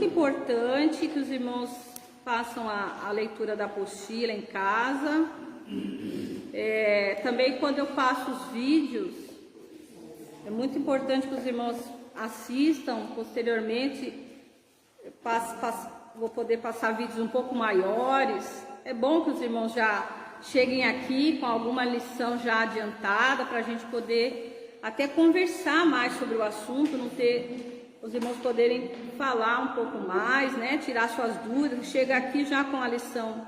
muito importante que os irmãos façam a leitura da apostila em casa. Também quando eu faço os vídeos, é muito importante que os irmãos assistam posteriormente. Vou poder passar vídeos um pouco maiores. É bom que os irmãos já cheguem aqui com alguma lição já adiantada, para a gente poder até conversar mais sobre o assunto, os irmãos poderem falar um pouco mais, né? Tirar suas dúvidas. Chega aqui já com a lição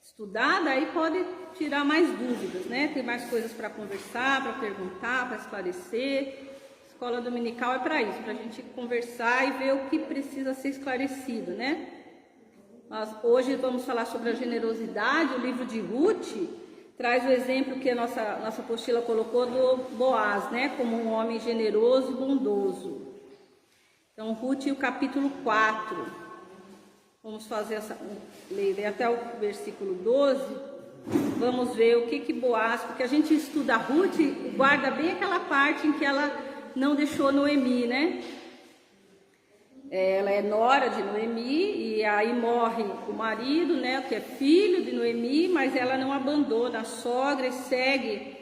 estudada, aí pode tirar mais dúvidas, né? Tem mais coisas para conversar, para perguntar, para esclarecer. Escola dominical é para isso, para a gente conversar e ver o que precisa ser esclarecido, né? Hoje vamos falar sobre a generosidade. O livro de Ruth traz o exemplo que a nossa apostila colocou do Boaz, né? Como um homem generoso e bondoso. Então, Ruth, o capítulo 4. Vamos fazer ler até o versículo 12. Vamos ver o que Boaz, porque a gente estuda Ruth e guarda bem aquela parte em que ela não deixou Noemi, né? Ela é nora de Noemi e aí morre o marido, né? Que é filho de Noemi, mas ela não abandona a sogra e segue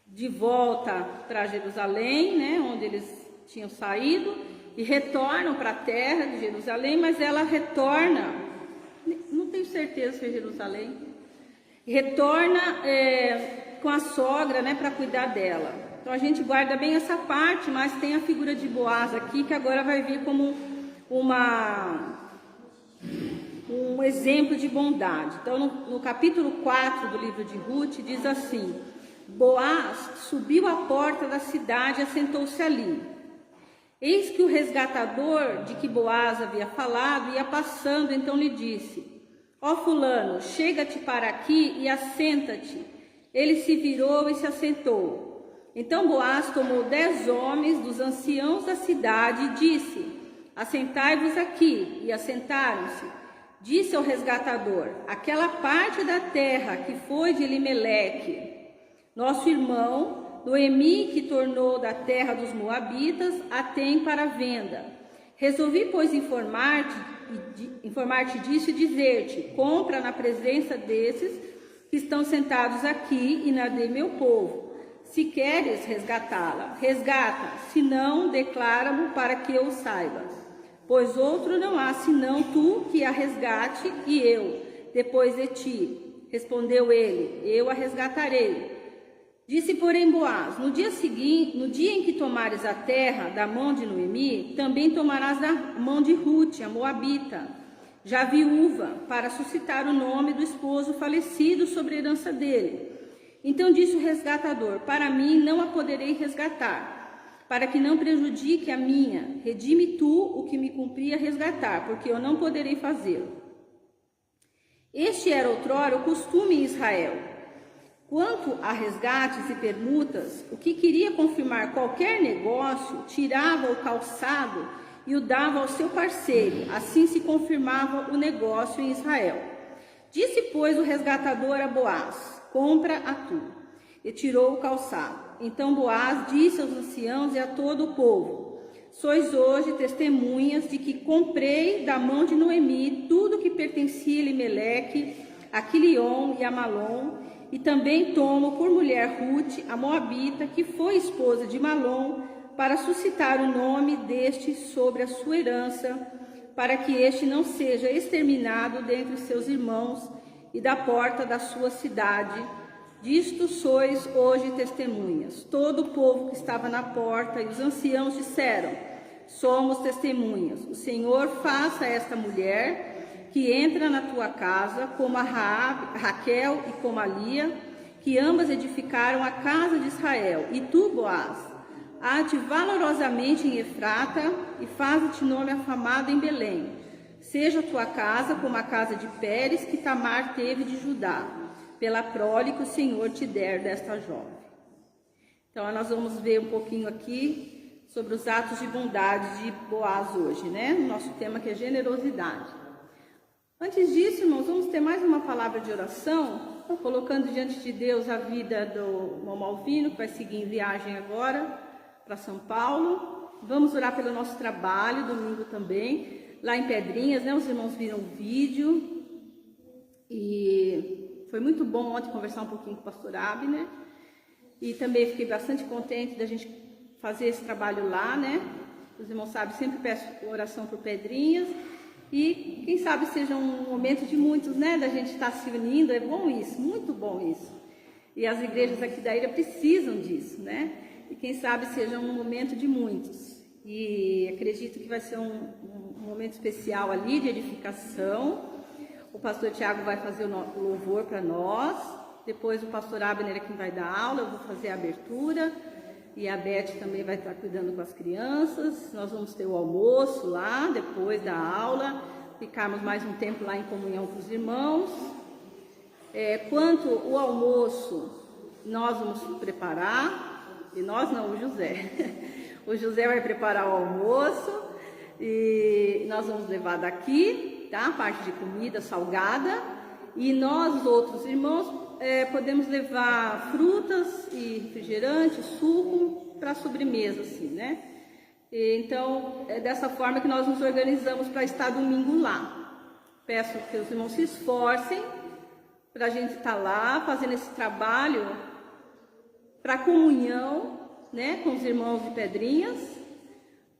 de volta para Jerusalém, né? Onde eles tinham saído, e retornam para a terra de Jerusalém, mas ela retorna, não tenho certeza se é Jerusalém, retorna com a sogra, né? Para cuidar dela. Então a gente guarda bem essa parte, mas tem a figura de Boaz aqui, que agora vai vir como um exemplo de bondade. Então no capítulo 4 do livro de Ruth diz assim: Boaz subiu à porta da cidade e assentou-se ali. Eis que o resgatador de que Boaz havia falado ia passando, então lhe disse: ó fulano, chega-te para aqui e assenta-te. Ele se virou e se assentou. Então Boaz tomou 10 homens dos anciãos da cidade e disse: assentai-vos aqui. E assentaram-se. Disse ao resgatador: aquela parte da terra que foi de Elimeleque, nosso irmão, Noemi, que tornou da terra dos moabitas, a tem para venda. Resolvi, pois, informar-te disso e dizer-te: compra na presença desses que estão sentados aqui e na de meu povo. Se queres resgatá-la, resgata, se não, declara-mo para que eu saiba. Pois outro não há, senão tu que a resgate e eu, depois de ti. Respondeu ele: eu a resgatarei. Disse, porém, Boaz: no dia seguinte, no dia em que tomares a terra da mão de Noemi, também tomarás da mão de Ruth, a moabita, já viúva, para suscitar o nome do esposo falecido sobre a herança dele. Então disse o resgatador: para mim não a poderei resgatar, para que não prejudique a minha. Redime tu o que me cumpria resgatar, porque eu não poderei fazê-lo. Este era outrora o costume em Israel. Quanto a resgates e permutas, o que queria confirmar qualquer negócio, tirava o calçado e o dava ao seu parceiro. Assim se confirmava o negócio em Israel. Disse, pois, o resgatador a Boaz: compra a tu. E tirou o calçado. Então Boaz disse aos anciãos e a todo o povo: sois hoje testemunhas de que comprei da mão de Noemi tudo que pertencia a Elimeleque, a Quilion e a Malom, e também tomo por mulher Ruth, a moabita, que foi esposa de Malom, para suscitar o nome deste sobre a sua herança, para que este não seja exterminado dentre os seus irmãos e da porta da sua cidade. Disto sois hoje testemunhas. Todo o povo que estava na porta e os anciãos disseram: somos testemunhas. O Senhor faça a esta mulher que entra na tua casa, como a Raquel e como a Lia, que ambas edificaram a casa de Israel. E tu, Boaz, há-te valorosamente em Efrata e faze-te nome afamado em Belém. Seja a tua casa como a casa de Pérez, que Tamar teve de Judá, pela prole que o Senhor te der desta jovem. Então, nós vamos ver um pouquinho aqui sobre os atos de bondade de Boaz hoje, né? O nosso tema que é generosidade. Antes disso, irmãos, vamos ter mais uma palavra de oração, colocando diante de Deus a vida do irmão Malvino, que vai seguir em viagem agora para São Paulo. Vamos orar pelo nosso trabalho, domingo também, lá em Pedrinhas, né? Os irmãos viram o vídeo e foi muito bom ontem conversar um pouquinho com o pastor Abner. E também fiquei bastante contente da gente fazer esse trabalho lá, né? Os irmãos sabem, sempre peço oração por Pedrinhas. E quem sabe seja um momento de muitos, né? Da gente estar se unindo, é bom isso, muito bom isso. E as igrejas aqui da ilha precisam disso, né? E quem sabe seja um momento de muitos. E acredito que vai ser um momento especial ali de edificação. O pastor Tiago vai fazer o louvor para nós. Depois o pastor Abner é quem vai dar aula, eu vou fazer a abertura. E a Beth também vai estar cuidando com as crianças. Nós vamos ter o almoço lá, depois da aula. Ficarmos mais um tempo lá em comunhão com os irmãos. Quanto o almoço, nós vamos preparar. E nós não, o José. O José vai preparar o almoço. E nós vamos levar daqui, tá? A parte de comida salgada. E nós, outros irmãos, podemos levar frutas e refrigerante, suco para sobremesa, assim, né? Então, é dessa forma que nós nos organizamos para estar domingo lá. Peço que os irmãos se esforcem para a gente estar lá fazendo esse trabalho para comunhão, né, com os irmãos de Pedrinhas,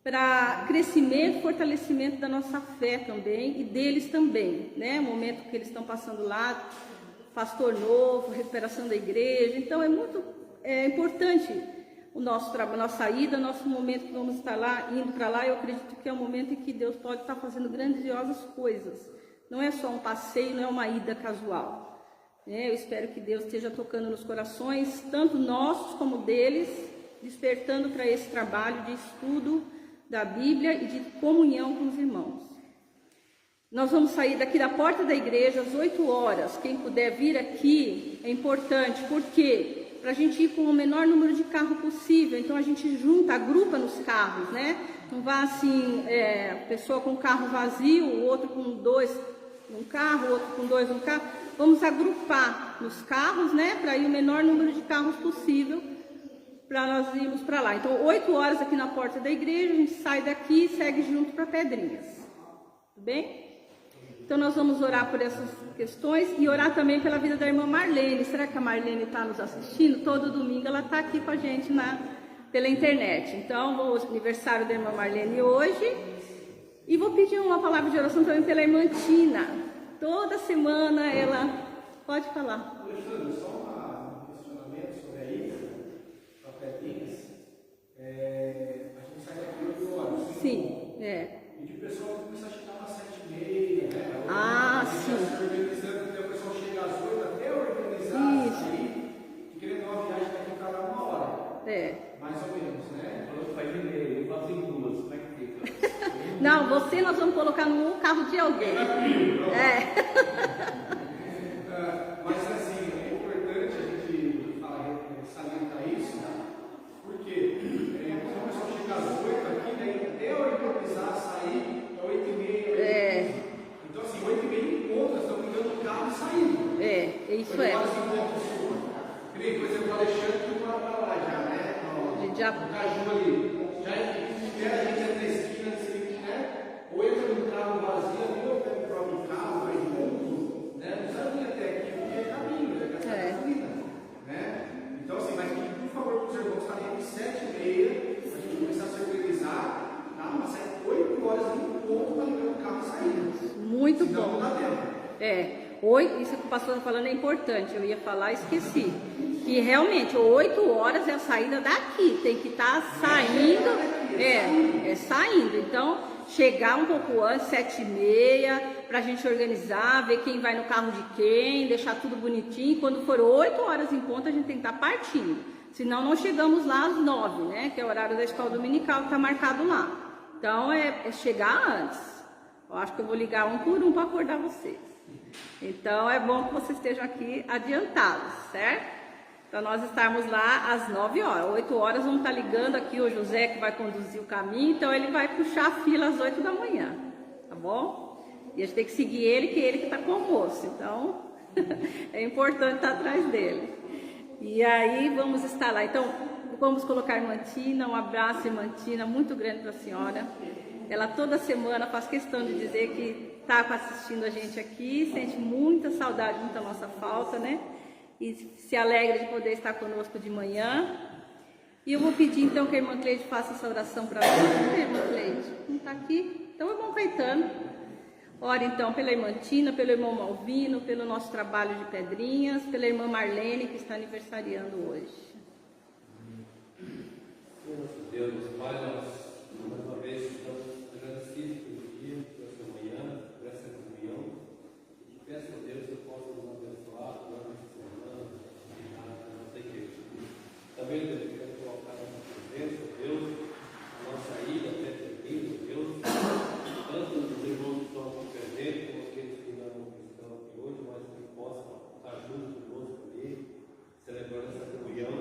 para crescimento, fortalecimento da nossa fé também e deles também, né? O momento que eles estão passando lá, pastor novo, recuperação da igreja. Então é muito importante o nosso trabalho, nossa ida, nosso momento que vamos estar lá, indo para lá. Eu acredito que é um momento em que Deus pode estar fazendo grandiosas coisas. Não é só um passeio, não é uma ida casual. Eu espero que Deus esteja tocando nos corações, tanto nossos como deles, despertando para esse trabalho de estudo da Bíblia e de comunhão com os irmãos. Nós vamos sair daqui da porta da igreja às 8 horas. Quem puder vir aqui é importante, porque para a gente ir com o menor número de carro possível. Então a gente junta, agrupa nos carros, né? Não vá assim, pessoa com o carro vazio, o outro com 2 num carro, o outro com 2 num carro. Vamos agrupar nos carros, né? Para ir o menor número de carros possível, para nós irmos para lá. Então 8 horas aqui na porta da igreja, a gente sai daqui e segue junto para Pedrinhas. Tudo bem? Então nós vamos orar por essas questões e orar também pela vida da irmã Marlene. Será que a Marlene está nos assistindo? Todo domingo ela está aqui com a gente pela internet. Então, o aniversário da irmã Marlene hoje. E vou pedir uma palavra de oração também pela irmã Tina. Toda semana ela... Pode falar. Alexandre, só um questionamento sobre a ida para Pedrinhas. A gente sai daqui 8 horas. Sim, E de pessoal começa a chegar às 7h30, né? Ah, sim. Se organizando, até o pessoal chega às 8, até organizar, isso. Sair, e querendo uma viagem daqui para lá 1 hora. Mais ou menos, né? Falou que faz de meio, eu faço em 2, como é que fica? Não, você nós vamos colocar no carro de alguém. Mas assim, é importante a gente salientar isso, porque quando o pessoal chega às 8 aqui, daí até organizar, sair, é 8h30. Então assim, 8h30 encontra, estão pegando o carro e saindo. Isso é. Por exemplo, o Alexandre que mora para lá já, né? A gente já... O Caju ali. Já espera a gente até a esquina, né? Ou entra no carro vazio ali, ou pega o próprio carro, vai junto, né? Não precisa vir até aqui, porque é caminho, é gastar gasolina, né? Então assim, mas por favor, para os irmãos estarem aqui 7h30, a gente começar a se organizar, tá? Mas sai 8 horas em ponto para ligar o carro e sair. Muito Senão bom. não dá tempo. Isso que o pastor está falando é importante, eu ia falar, esqueci. Que realmente 8 horas é a saída daqui, tem que estar saindo, saindo. Então, chegar um pouco antes, 7h30, para a gente organizar, ver quem vai no carro de quem, deixar tudo bonitinho. Quando for 8 horas em ponto, a gente tem que estar partindo. Senão, não chegamos lá às 9, né? Que é o horário da escola dominical que está marcado lá. Então, é chegar antes. Eu acho que eu vou ligar um por um para acordar vocês. Então, é bom que vocês estejam aqui adiantados, certo? Para nós estarmos lá às 9 horas. 8 horas vamos estar ligando aqui o José que vai conduzir o caminho, então ele vai puxar a fila às 8 da manhã, tá bom? E a gente tem que seguir ele, que ele que está com o almoço, então é importante estar atrás dele. E aí vamos estar lá. Então, vamos colocar a irmã Tina. Um abraço, irmã Tina, muito grande para a senhora. Ela toda semana faz questão de dizer que está assistindo a gente aqui, sente muita saudade, muita nossa falta, né? E se alegra de poder estar conosco de manhã. E eu vou pedir então que a irmã Cleide faça essa oração para nós. Não é, irmã Cleide? Não está aqui? Então, irmão Caetano. Ora então pela irmã Tina, pelo irmão Malvino, pelo nosso trabalho de pedrinhas, pela irmã Marlene, que está aniversariando hoje. Senhor nosso Deus, Pai, nós mais uma vez estamos agradecidos pelo dia, por essa manhã, por essa comunhão. E peço a Deus que eu possa nos abençoar durante essa semana, na nossa igreja. Também Deus, eu quero colocar na nossa presença, Deus, a nossa ida até Termino, Deus, tanto os irmãos que estão aqui presentes, como aqueles que ainda não estão aqui hoje, mas que possam estar juntos conosco ali, celebrando essa comunhão,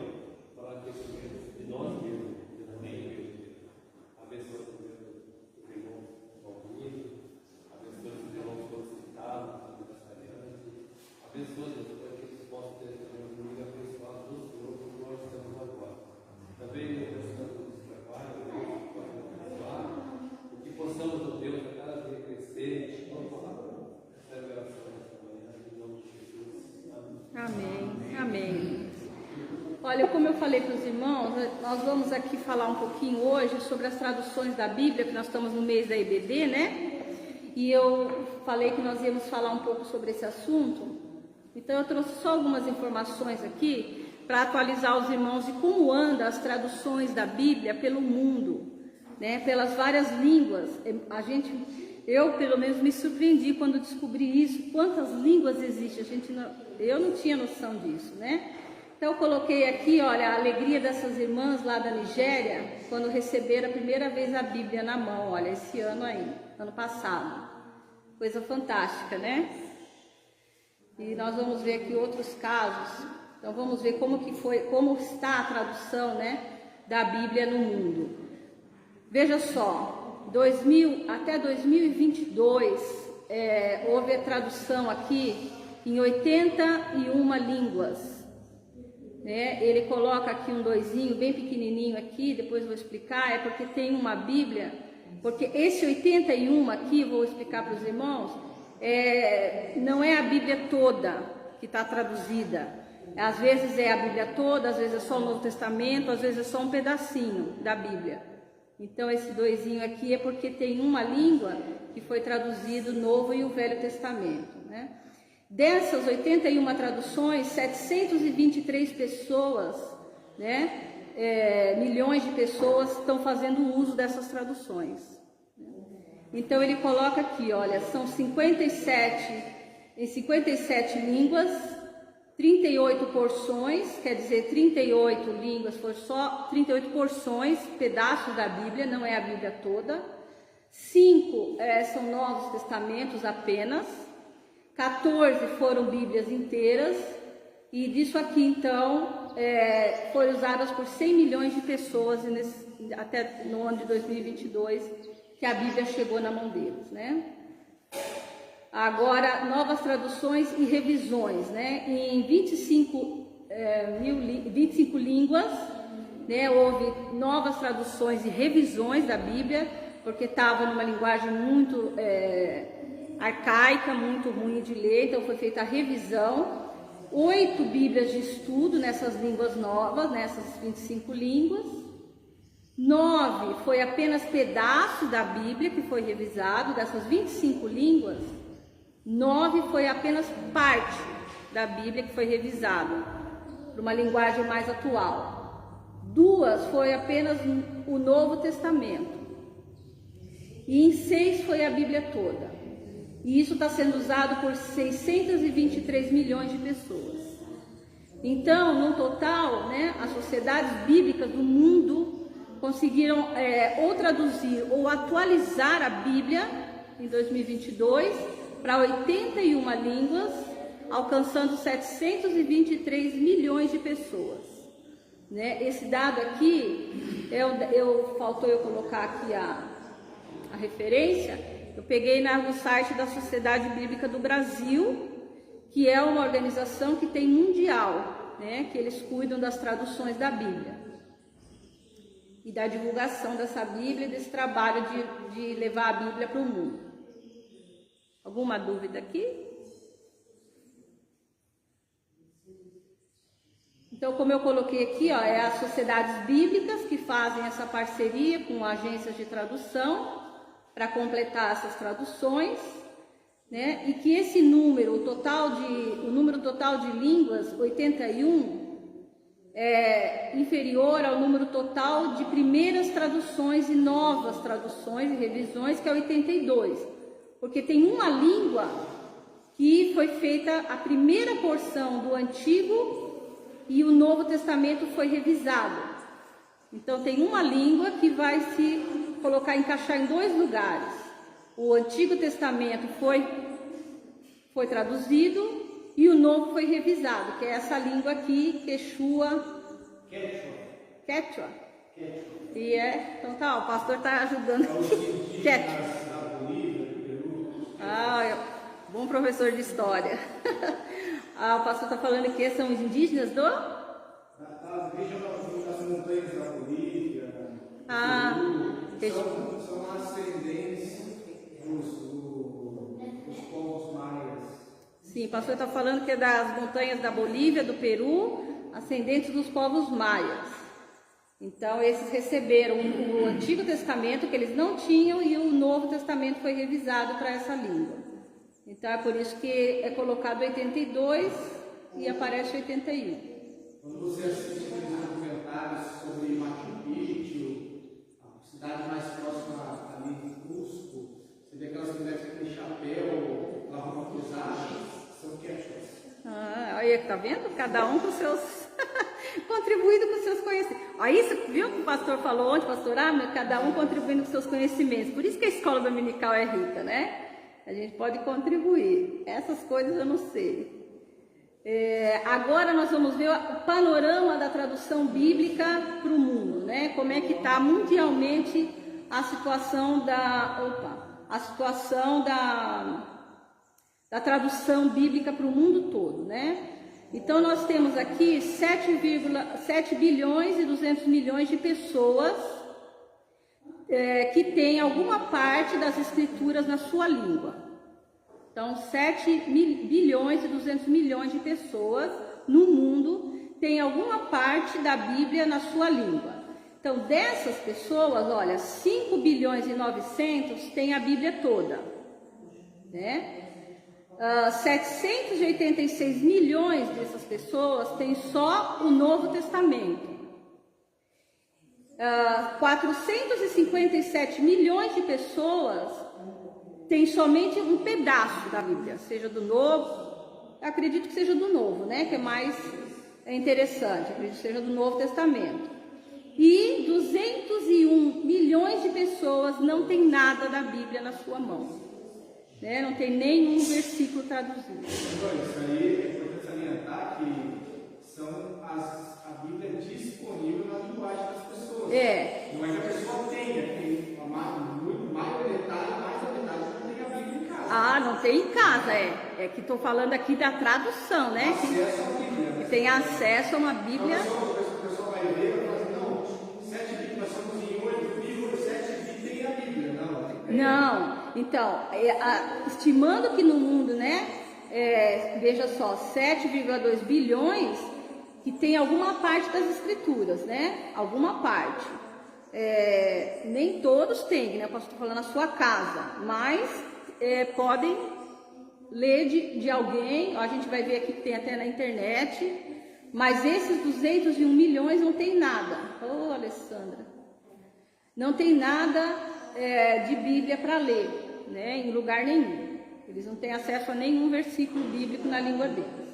para crescimento de nós mesmos. Abençoa os irmãos Valmir, abençoa os irmãos solicitados, aniversariantes, abençoa Deus para que eles possam ter também um domingo abençoado do Senhor, como nós estamos agora. Também abençoando os trabalhos, Deus, que possam abençoar, e que possamos, ó Deus, a cada dia crescer, não falar, essa oração nessa manhã, em nome de Jesus. Amém. Amém. Olha, como eu falei para os irmãos, nós vamos aqui falar um pouquinho hoje sobre as traduções da Bíblia, que nós estamos no mês da EBD, né? E eu falei que nós íamos falar um pouco sobre esse assunto. Então eu trouxe só algumas informações aqui para atualizar os irmãos de como andam as traduções da Bíblia pelo mundo, né? Pelas várias línguas. Eu pelo menos me surpreendi quando descobri isso, quantas línguas existem. Eu não tinha noção disso, né? Então eu coloquei aqui, olha, a alegria dessas irmãs lá da Nigéria, quando receberam a primeira vez a Bíblia na mão, olha, esse ano aí, ano passado. Coisa fantástica, né? E nós vamos ver aqui outros casos. Então vamos ver como está a tradução, né, da Bíblia no mundo. Veja só, até 2022, houve a tradução aqui em 81 línguas. Ele coloca aqui um doisinho bem pequenininho aqui, depois vou explicar, é porque tem uma Bíblia, porque esse 81 aqui, vou explicar para os irmãos, não é a Bíblia toda que está traduzida. Às vezes é a Bíblia toda, às vezes é só o Novo Testamento, às vezes é só um pedacinho da Bíblia. Então esse doisinho aqui é porque tem uma língua que foi traduzido o Novo e o Velho Testamento, né? Dessas 81 traduções, 723 pessoas, né, milhões de pessoas estão fazendo uso dessas traduções. Então ele coloca aqui, olha, são 57 línguas, 38 porções, quer dizer, 38 línguas, foi só 38 porções, pedaços da Bíblia, não é a Bíblia toda. 5 são Novos Testamentos apenas. 14 foram Bíblias inteiras, e disso aqui, então, foram usadas por 100 milhões de pessoas até no ano de 2022, que a Bíblia chegou na mão deles, né? Agora, novas traduções e revisões, né? Em 25 línguas, né, houve novas traduções e revisões da Bíblia, porque estava numa linguagem muito arcaica, muito ruim de ler, então foi feita a revisão. 8 Bíblias de estudo nessas línguas novas, nessas 25 línguas. 9 foi apenas pedaço da Bíblia que foi revisado, dessas 25 línguas. 9 foi apenas parte da Bíblia que foi revisada, para uma linguagem mais atual. 2 foi apenas o Novo Testamento. E em 6 foi a Bíblia toda. E isso está sendo usado por 623 milhões de pessoas. Então, no total, né, as sociedades bíblicas do mundo conseguiram ou traduzir ou atualizar a Bíblia em 2022 para 81 línguas, alcançando 723 milhões de pessoas. Né? Esse dado aqui, faltou eu colocar aqui a referência. Eu peguei no site da Sociedade Bíblica do Brasil, que é uma organização que tem mundial, né, que eles cuidam das traduções da Bíblia. e da divulgação dessa Bíblia, desse trabalho de levar a Bíblia para o mundo. Alguma dúvida aqui? Então, como eu coloquei aqui, ó, é as sociedades bíblicas que fazem essa parceria com agências de tradução para completar essas traduções, né? E que esse número, o número total de línguas, 81, é inferior ao número total de primeiras traduções e novas traduções e revisões, que é 82, porque tem uma língua que foi feita a primeira porção do Antigo e o Novo Testamento foi revisado. Então tem uma língua que vai se encaixar em dois lugares. O Antigo Testamento foi traduzido e o Novo foi revisado, que é essa língua aqui, Quechua. Quechua. E então tá, o pastor está ajudando aqui. Quechua. Bom professor de história. O pastor está falando que são os indígenas do? Das montanhas da Bolívia, são ascendentes dos povos maias. Sim, o pastor está falando que é das montanhas da Bolívia, do Peru, ascendentes dos povos maias. Então, esses receberam o Antigo Testamento, que eles não tinham, e o Novo Testamento foi revisado para essa língua. Então, é por isso que é colocado 82 e aparece 81. Quando você assiste aqueles documentários sobre Machu Picchu, a cidade mais próxima ali de Cusco, você vê aquelas mulheres que têm chapéu, com a roupa pesada, são quechas. Olha, tá vendo? Cada um com seus... contribuindo com seus conhecimentos. Aí você viu que o pastor falou ontem, pastor, cada um contribuindo com seus conhecimentos. Por isso que a escola dominical é rica, né? A gente pode contribuir. Essas coisas eu não sei. Agora nós vamos ver o panorama da tradução bíblica para o mundo, né? Como é que está mundialmente a situação da tradução bíblica para o mundo todo, né? Então nós temos aqui 7 bilhões e 200 milhões de pessoas que têm alguma parte das escrituras na sua língua. Então, 7 bilhões e 200 milhões de pessoas no mundo têm alguma parte da Bíblia na sua língua. Então, dessas pessoas, olha, 5 bilhões e 900 têm a Bíblia toda, né? 786 milhões dessas pessoas têm só o Novo Testamento. 457 milhões de pessoas têm somente um pedaço da Bíblia, seja do Novo, eu acredito que seja do Novo, né? Que é mais interessante, acredito que seja do Novo Testamento. E 201 milhões de pessoas não têm nada da Bíblia na sua mão, né? Não tem nenhum versículo traduzido. Isso aí é importante salientar que a Bíblia é disponível na linguagem das pessoas. Não é que a pessoa tenha, mais da metade não tem a Bíblia em casa. Não tem em casa, é que estou falando aqui da tradução, né? Acesso à Bíblia. Que tem acesso a uma Bíblia. A pessoa vai ler e vai falar, não, 7 Bíblias, nós somos em 8 livros, 7 Bíblias tem a Bíblia. Não, então, estimando que no mundo, né, veja só, 7,2 bilhões que tem alguma parte das escrituras, né, alguma parte. Nem todos têm, né, eu posso estar falando na sua casa, mas podem ler de alguém, a gente vai ver aqui que tem até na internet, mas esses 201 milhões não tem nada. Alessandra, não tem nada de Bíblia para ler, né, em lugar nenhum. Eles não têm acesso a nenhum versículo bíblico na língua deles.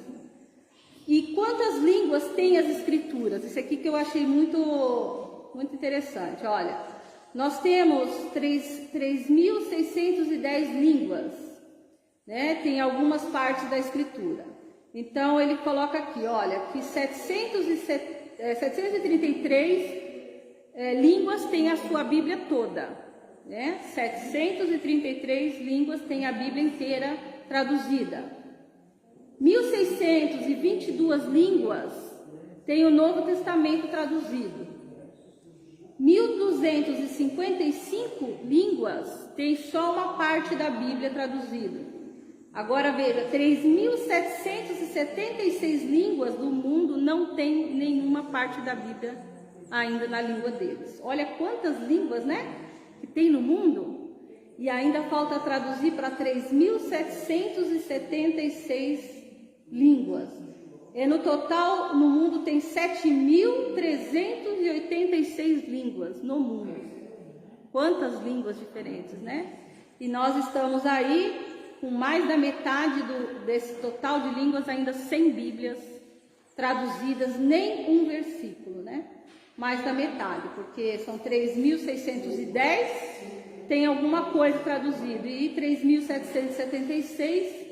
E quantas línguas tem as escrituras? Isso aqui que eu achei muito interessante. Olha, nós temos 3.610 línguas, né? Tem algumas partes da escritura. Então ele coloca aqui, olha, que 733 línguas têm a sua Bíblia toda. Né? 733 línguas têm a Bíblia inteira traduzida. 1.622 línguas têm o Novo Testamento traduzido. 1.255 línguas tem só uma parte da Bíblia traduzida. Agora veja, 3.776 línguas do mundo não tem nenhuma parte da Bíblia ainda na língua deles. Olha quantas línguas, né, que tem no mundo, e ainda falta traduzir para 3.776 línguas. E no total, no mundo tem 7.386 línguas no mundo. Quantas línguas diferentes, né? E nós estamos aí com mais da metade desse total de línguas ainda sem Bíblias traduzidas, nem um versículo, né? Mais da metade, porque são 3.610, tem alguma coisa traduzida, e 3.776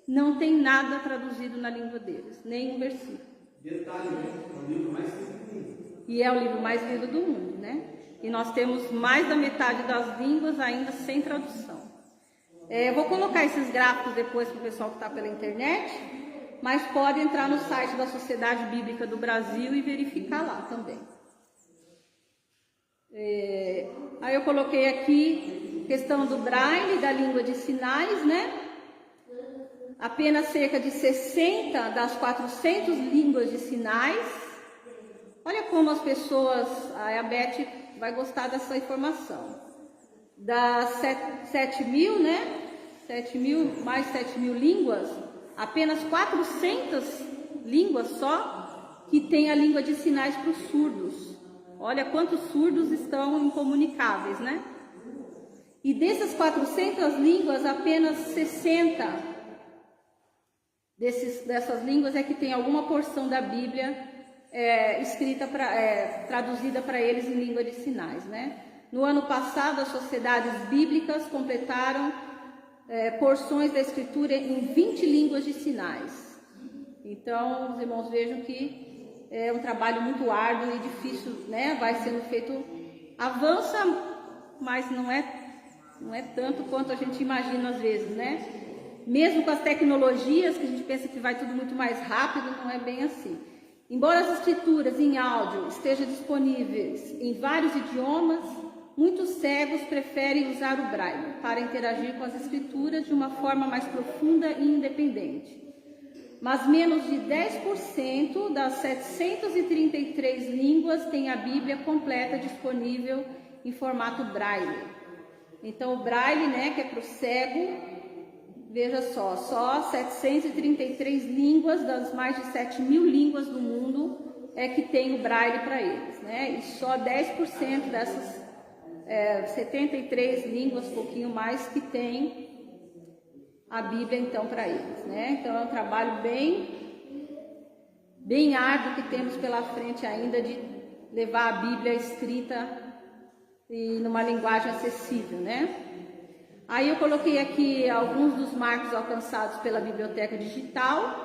não tem nada traduzido na língua deles, nem um versículo. Detalhe, né? É o livro mais lido do mundo. E é o livro mais lido do mundo, né? E nós temos mais da metade das línguas ainda sem tradução. Eu vou colocar esses gráficos depois para o pessoal que está pela internet, mas pode entrar no site da Sociedade Bíblica do Brasil e verificar lá também. Aí eu coloquei aqui questão do braille, da língua de sinais, né? Apenas cerca de 60 das 400 línguas de sinais. Olha como as pessoas, a Beth vai gostar dessa informação. Das 7.000, né? 7.000, mais 7.000 línguas, apenas 400 línguas só que tem a língua de sinais para os surdos. Olha quantos surdos estão incomunicáveis, né? E dessas 400 línguas, apenas 60 dessas línguas é que tem alguma porção da Bíblia traduzida para eles em língua de sinais, né? No ano passado, as sociedades bíblicas completaram porções da Escritura em 20 línguas de sinais. Então, os irmãos vejam que é um trabalho muito árduo e difícil, né? Vai sendo feito, avança, mas não é tanto quanto a gente imagina às vezes, né? Mesmo com as tecnologias, que a gente pensa que vai tudo muito mais rápido, não é bem assim. Embora as escrituras em áudio estejam disponíveis em vários idiomas, muitos cegos preferem usar o braille para interagir com as escrituras de uma forma mais profunda e independente. Mas menos de 10% das 733 línguas têm a Bíblia completa disponível em formato braille. Então o braille, né, que é para o cego, veja só 733 línguas das mais de 7.000 línguas do mundo é que tem o braille para eles, né? E só 10% dessas 73 línguas, pouquinho mais, que tem a Bíblia então para eles, né? Então é um trabalho bem árduo que temos pela frente ainda de levar a Bíblia escrita e numa linguagem acessível, né? Aí eu coloquei aqui alguns dos marcos alcançados pela biblioteca digital.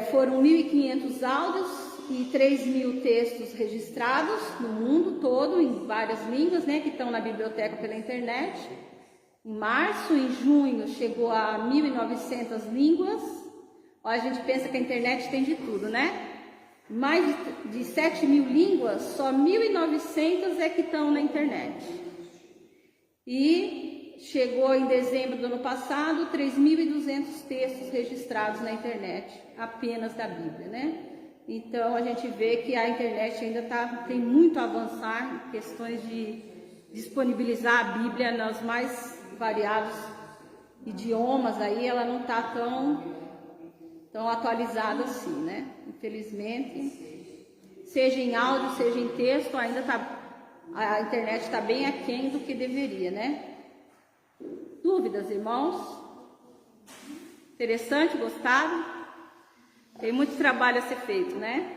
Foram 1.500 áudios e 3.000 textos registrados no mundo todo, em várias línguas, né, que estão na biblioteca pela internet. Em março, em junho, chegou a 1.900 línguas. Ó, a gente pensa que a internet tem de tudo, né? Mais de 7.000 línguas, só 1.900 é que estão na internet. E chegou em dezembro do ano passado 3.200 textos registrados na internet, apenas da Bíblia, né? Então a gente vê que a internet ainda tem muito a avançar em questões de disponibilizar a Bíblia nos mais variados idiomas. Aí ela não está tão atualizada assim, né? Infelizmente, seja em áudio, seja em texto, ainda a internet está bem aquém do que deveria, né? Dúvidas, irmãos? Interessante, gostaram? Tem muito trabalho a ser feito, né?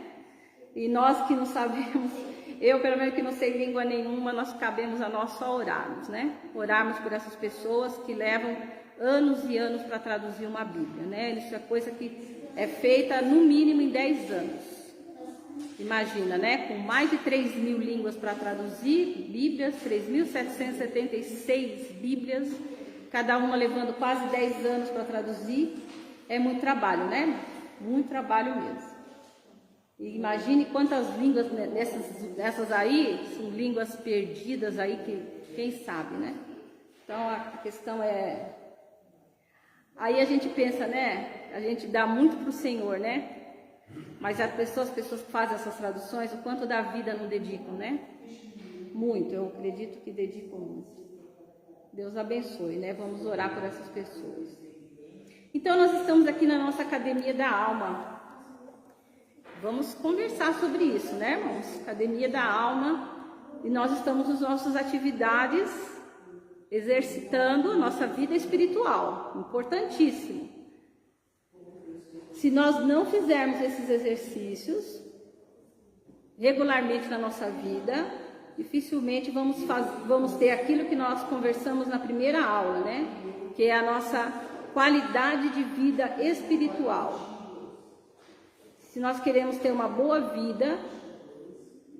E nós que não sabemos, eu pelo menos que não sei língua nenhuma, nós cabemos a nós só orarmos, né? Orarmos por essas pessoas que levam anos e anos para traduzir uma Bíblia, né? Isso é coisa que é feita no mínimo em 10 anos. Imagina, né? Com mais de 3.000 línguas para traduzir Bíblias, 3.776 Bíblias, cada uma levando quase 10 anos para traduzir, é muito trabalho, né? Muito trabalho mesmo. E imagine quantas línguas nessas aí, são línguas perdidas aí, que quem sabe, né? Então a questão é... Aí a gente pensa, né? A gente dá muito para o Senhor, né? Mas as pessoas que fazem essas traduções, o quanto da vida não dedicam, né? Muito, eu acredito que dedicam muito. Deus abençoe, né? Vamos orar por essas pessoas. Então nós estamos aqui na nossa Academia da Alma. Vamos conversar sobre isso, né, irmãos? Academia da Alma. E nós estamos nas nossas atividades, exercitando nossa vida espiritual. Importantíssimo. Se nós não fizermos esses exercícios regularmente na nossa vida, dificilmente vamos ter aquilo que nós conversamos na primeira aula, né? Que é a nossa qualidade de vida espiritual. Se nós queremos ter uma boa vida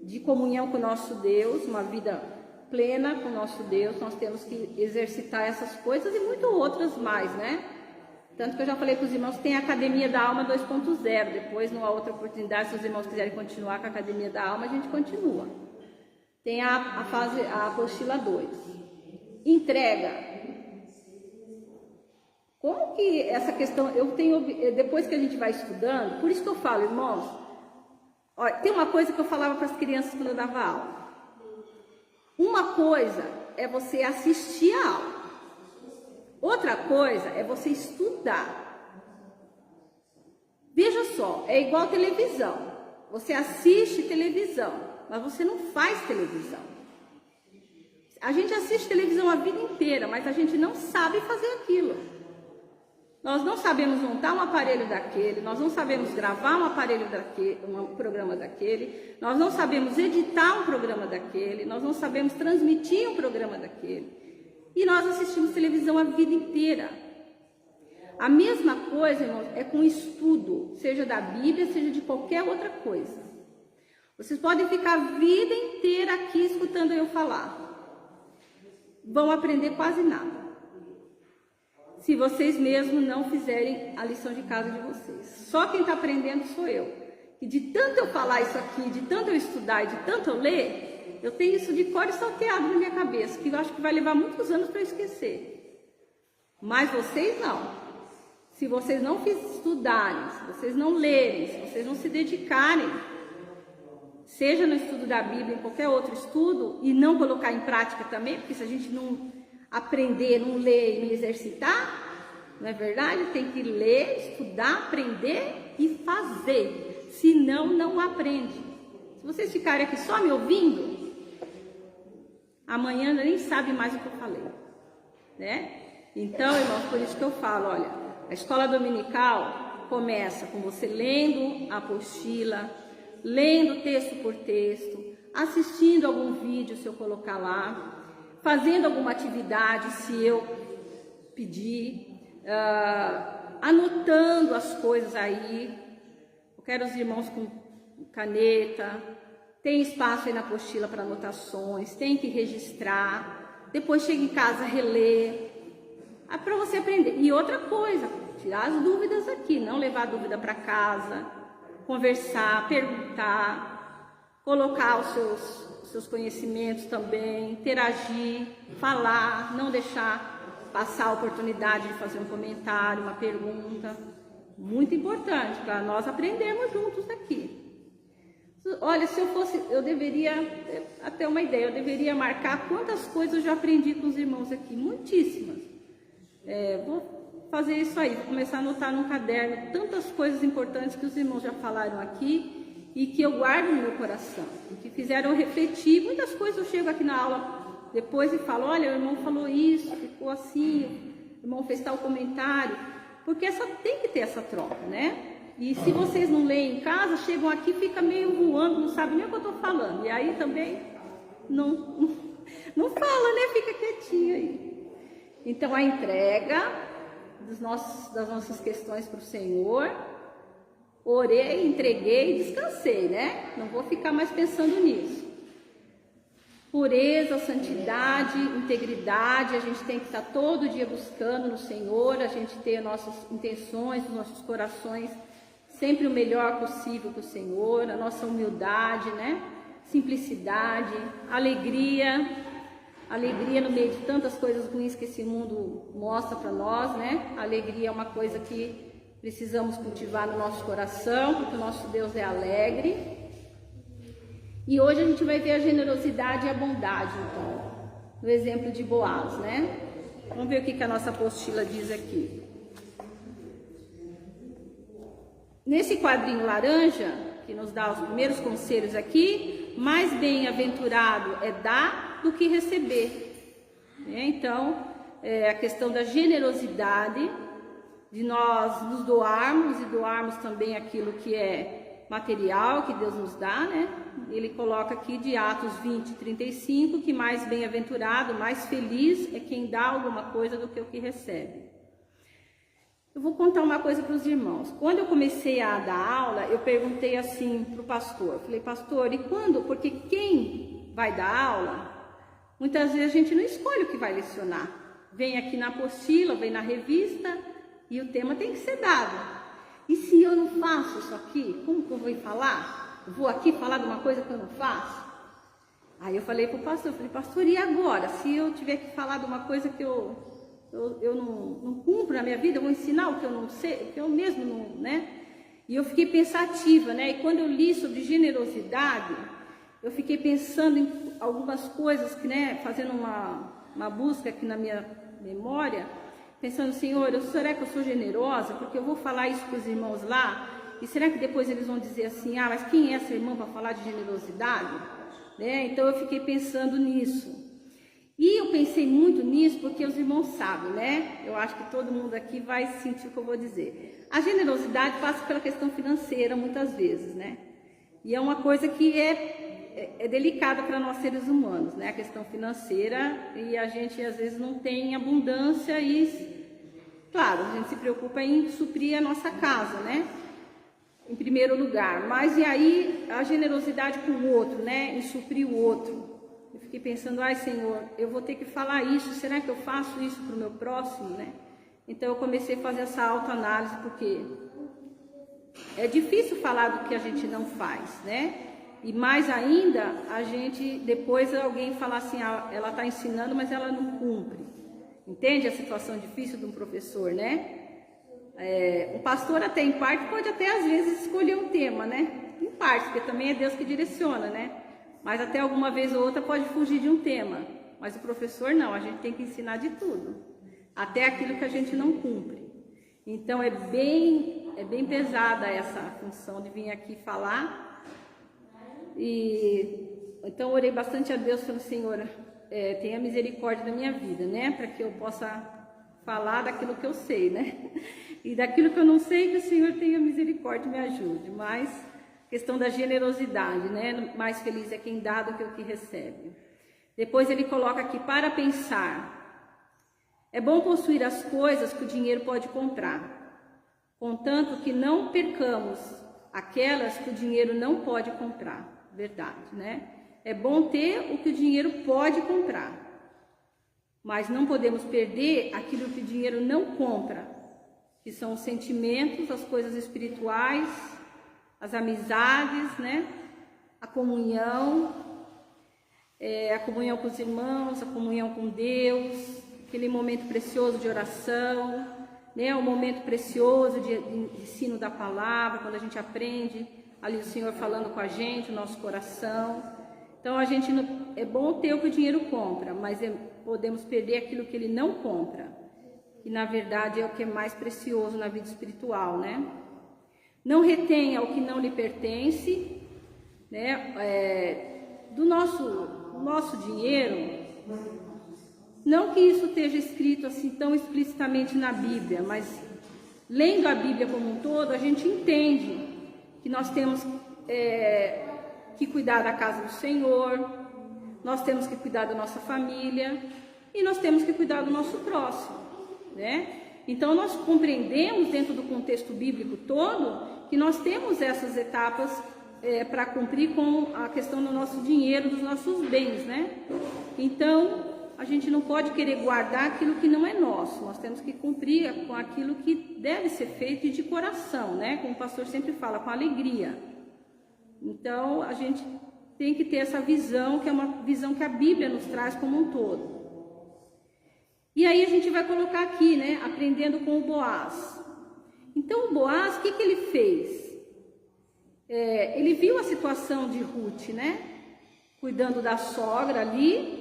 de comunhão com o nosso Deus, uma vida plena com o nosso Deus, nós temos que exercitar essas coisas e muito outras mais, né? Tanto que eu já falei para os irmãos que tem a Academia da Alma 2.0. Depois, numa outra oportunidade, se os irmãos quiserem continuar com a Academia da Alma, a gente continua. Tem a apostila 2. Entrega. Como que essa questão, depois que a gente vai estudando, por isso que eu falo, irmãos, olha, tem uma coisa que eu falava para as crianças quando eu dava aula. Uma coisa é você assistir a aula. Outra coisa é você estudar. Veja só, é igual televisão. Você assiste televisão, mas você não faz televisão. A gente assiste televisão a vida inteira, mas a gente não sabe fazer aquilo. Nós não sabemos montar um aparelho daquele, nós não sabemos gravar um programa daquele, nós não sabemos editar um programa daquele, nós não sabemos transmitir um programa daquele. E nós assistimos televisão a vida inteira. A mesma coisa, irmãos, é com estudo, seja da Bíblia, seja de qualquer outra coisa. Vocês podem ficar a vida inteira aqui escutando eu falar. Vão aprender quase nada. Se vocês mesmos não fizerem a lição de casa de vocês. Só quem está aprendendo sou eu. E de tanto eu falar isso aqui, de tanto eu estudar e de tanto eu ler, eu tenho isso de cor e salteado na minha cabeça, que eu acho que vai levar muitos anos para eu esquecer. Mas vocês não. Se vocês não estudarem, se vocês não lerem, se vocês não se dedicarem, seja no estudo da Bíblia, em qualquer outro estudo, e não colocar em prática também, porque se a gente não aprender, não ler e não exercitar, não é verdade? Tem que ler, estudar, aprender e fazer. Senão, não aprende. Se vocês ficarem aqui só me ouvindo, amanhã nem sabe mais o que eu falei, né? Então, irmãos, por isso que eu falo, olha, a escola dominical começa com você lendo a apostila, lendo texto por texto, assistindo algum vídeo, se eu colocar lá, fazendo alguma atividade, se eu pedir, anotando as coisas aí. Eu quero os irmãos com caneta, tem espaço aí na apostila para anotações, tem que registrar, depois chega em casa, reler, para você aprender. E outra coisa, tirar as dúvidas aqui, não levar dúvida para casa, conversar, perguntar, colocar os seus conhecimentos também, interagir, falar, não deixar passar a oportunidade de fazer um comentário, uma pergunta. Muito importante para nós aprendermos juntos aqui. Olha, se eu fosse, eu deveria, até uma ideia, eu deveria marcar quantas coisas eu já aprendi com os irmãos aqui, muitíssimas. Vou fazer isso aí, vou começar a anotar num caderno tantas coisas importantes que os irmãos já falaram aqui e que eu guardo no meu coração, e que fizeram refletir. Muitas coisas eu chego aqui na aula depois e falo, olha, o irmão falou isso, ficou assim, o irmão fez tal comentário, porque tem que ter essa troca, né? E se vocês não leem em casa, chegam aqui, fica meio voando, não sabem nem o que eu estou falando. E aí também não fala, né? Fica quietinho aí. Então, a entrega das nossas questões para o Senhor. Orei, entreguei e descansei, né? Não vou ficar mais pensando nisso. Pureza, santidade, integridade, a gente tem que estar todo dia buscando no Senhor, a gente ter nossas intenções, nossos corações sempre o melhor possível para o Senhor, a nossa humildade, né? Simplicidade, alegria no meio de tantas coisas ruins que esse mundo mostra para nós, né? A alegria é uma coisa que precisamos cultivar no nosso coração, porque o nosso Deus é alegre. E hoje a gente vai ver a generosidade e a bondade, então, no exemplo de Boaz, né? Vamos ver o que a nossa apostila diz aqui. Nesse quadrinho laranja, que nos dá os primeiros conselhos aqui, mais bem-aventurado é dar do que receber. Então, a questão da generosidade, de nós nos doarmos e doarmos também aquilo que é material, que Deus nos dá, né? Ele coloca aqui de Atos 20, 35, que mais bem-aventurado, mais feliz é quem dá alguma coisa do que o que recebe. Eu vou contar uma coisa para os irmãos. Quando eu comecei a dar aula, eu perguntei assim para o pastor. Falei, pastor, e quando? Porque quem vai dar aula, muitas vezes a gente não escolhe o que vai lecionar. Vem aqui na apostila, vem na revista e o tema tem que ser dado. E se eu não faço isso aqui, como que eu vou falar? Eu vou aqui falar de uma coisa que eu não faço? Aí eu falei para o pastor, pastor, e agora? Se eu tiver que falar de uma coisa que eu não cumpro na minha vida, eu vou ensinar o que eu não sei, o que eu mesmo não, né? E eu fiquei pensativa, né? E quando eu li sobre generosidade, eu fiquei pensando em algumas coisas que, né? Fazendo uma busca aqui na minha memória, pensando, Senhor, será que eu sou generosa? Porque eu vou falar isso para os irmãos lá, e será que depois eles vão dizer assim, mas quem é essa irmã para falar de generosidade? Né? Então eu fiquei pensando nisso. E eu pensei muito nisso porque os irmãos sabem, né? Eu acho que todo mundo aqui vai sentir o que eu vou dizer. A generosidade passa pela questão financeira muitas vezes, né? E é uma coisa que é delicada para nós seres humanos, né? A questão financeira, e a gente às vezes não tem abundância e, claro, a gente se preocupa em suprir a nossa casa, né? Em primeiro lugar. Mas e aí a generosidade com o outro, né? Em suprir o outro. Eu fiquei pensando, Senhor, eu vou ter que falar isso, será que eu faço isso para o meu próximo, né? Então eu comecei a fazer essa autoanálise, porque é difícil falar do que a gente não faz, né? E mais ainda, a gente, depois alguém falar assim, ela está ensinando, mas ela não cumpre. Entende a situação difícil de um professor, né? Um pastor até em parte pode até às vezes escolher um tema, né? Em parte, porque também é Deus que direciona, né? Mas até alguma vez ou outra pode fugir de um tema. Mas o professor não, a gente tem que ensinar de tudo. Até aquilo que a gente não cumpre. Então é bem pesada essa função de vir aqui falar. E então orei bastante a Deus, falei, Senhor, tenha misericórdia da minha vida, né? Para que eu possa falar daquilo que eu sei, né? E daquilo que eu não sei, que o Senhor tenha misericórdia e me ajude. Mas questão da generosidade, né? Mais feliz é quem dá do que o que recebe. Depois ele coloca aqui, para pensar. É bom possuir as coisas que o dinheiro pode comprar, contanto que não percamos aquelas que o dinheiro não pode comprar. Verdade, né? É bom ter o que o dinheiro pode comprar, mas não podemos perder aquilo que o dinheiro não compra, que são os sentimentos, as coisas espirituais, as amizades, né? A comunhão com os irmãos, a comunhão com Deus, aquele momento precioso de oração, né? Um momento precioso de ensino da palavra, quando a gente aprende ali o Senhor falando com a gente, o nosso coração. Então a gente é bom ter o que o dinheiro compra, mas podemos perder aquilo que ele não compra, que na verdade é o que é mais precioso na vida espiritual, né? Não retenha o que não lhe pertence, né? Do nosso dinheiro, não que isso esteja escrito assim tão explicitamente na Bíblia, mas lendo a Bíblia como um todo, a gente entende que nós temos que cuidar da casa do Senhor, nós temos que cuidar da nossa família e nós temos que cuidar do nosso próximo, né? Então nós compreendemos dentro do contexto bíblico todo que nós temos essas etapas para cumprir com a questão do nosso dinheiro, dos nossos bens, né? Então a gente não pode querer guardar aquilo que não é nosso. Nós temos que cumprir com aquilo que deve ser feito e de coração, né? Como o pastor sempre fala, com alegria. Então, a gente tem que ter essa visão, que é uma visão que a Bíblia nos traz como um todo. E aí a gente vai colocar aqui, né? Aprendendo com o Boaz. Então, o Boaz, o que ele fez? Ele viu a situação de Ruth, né? Cuidando da sogra ali,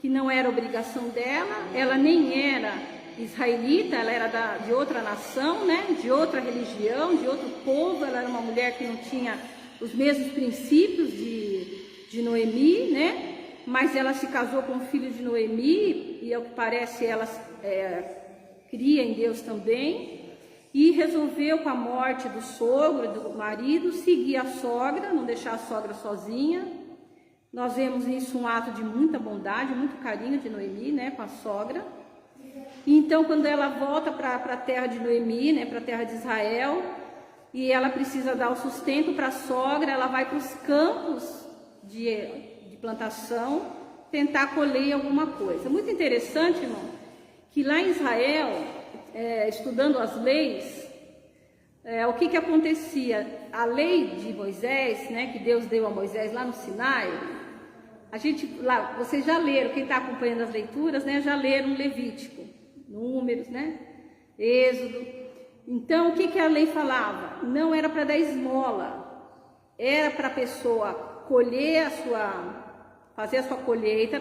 que não era obrigação dela, ela nem era israelita, ela era de outra nação, né? De outra religião, de outro povo, ela era uma mulher que não tinha os mesmos princípios de Noemi, né? Mas ela se casou com o filho de Noemi, e ao que parece ela cria em Deus também, e resolveu, com a morte do sogro, do marido, seguir a sogra, não deixar a sogra sozinha. Nós vemos nisso um ato de muita bondade, muito carinho de Noemi, né, com a sogra. E então, quando ela volta para a terra de Noemi, né, para a terra de Israel, e ela precisa dar o sustento para a sogra, ela vai para os campos de plantação tentar colher alguma coisa. Muito interessante, irmão, que lá em Israel, estudando as leis, o que acontecia? A lei de Moisés, né, que Deus deu a Moisés lá no Sinai, vocês já leram, quem está acompanhando as leituras, né, já leram Levítico, Números, né, Êxodo. Então, o que a lei falava? Não era para dar esmola, era para a pessoa colher fazer a sua colheita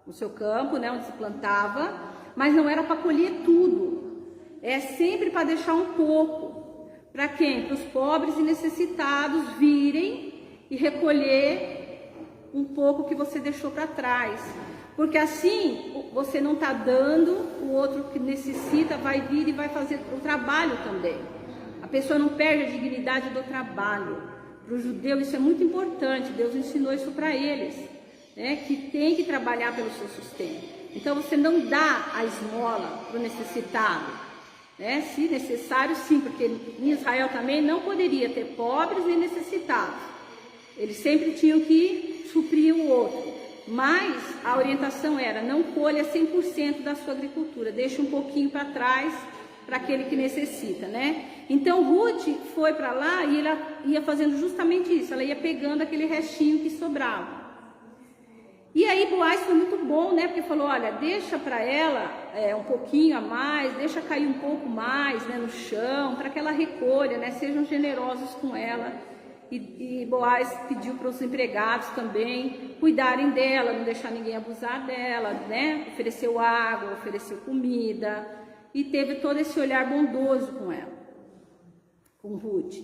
no seu campo, né, onde se plantava, mas não era para colher tudo. É sempre para deixar um pouco. Para quem? Para os pobres e necessitados virem e recolher um pouco que você deixou para trás. Porque assim você não está dando, o outro que necessita vai vir e vai fazer o trabalho também. A pessoa não perde a dignidade do trabalho. Para o judeu isso é muito importante, Deus ensinou isso para eles, né? Que tem que trabalhar pelo seu sustento. Então você não dá a esmola para o necessitado, né? Se necessário, sim, porque em Israel também não poderia ter pobres nem necessitados. Eles sempre tinham que suprir o outro. Mas a orientação era: não colha 100% da sua agricultura, deixa um pouquinho para trás para aquele que necessita, né? Então Ruth foi para lá e ela ia fazendo justamente isso, ela ia pegando aquele restinho que sobrava. E aí Boaz foi muito bom, né? Porque falou: olha, deixa para ela um pouquinho a mais, deixa cair um pouco mais, né, no chão, para que ela recolha, né? Sejam generosos com ela. E Boaz pediu para os empregados também cuidarem dela, não deixar ninguém abusar dela, né? Ofereceu água, ofereceu comida, e teve todo esse olhar bondoso com ela, com Ruth.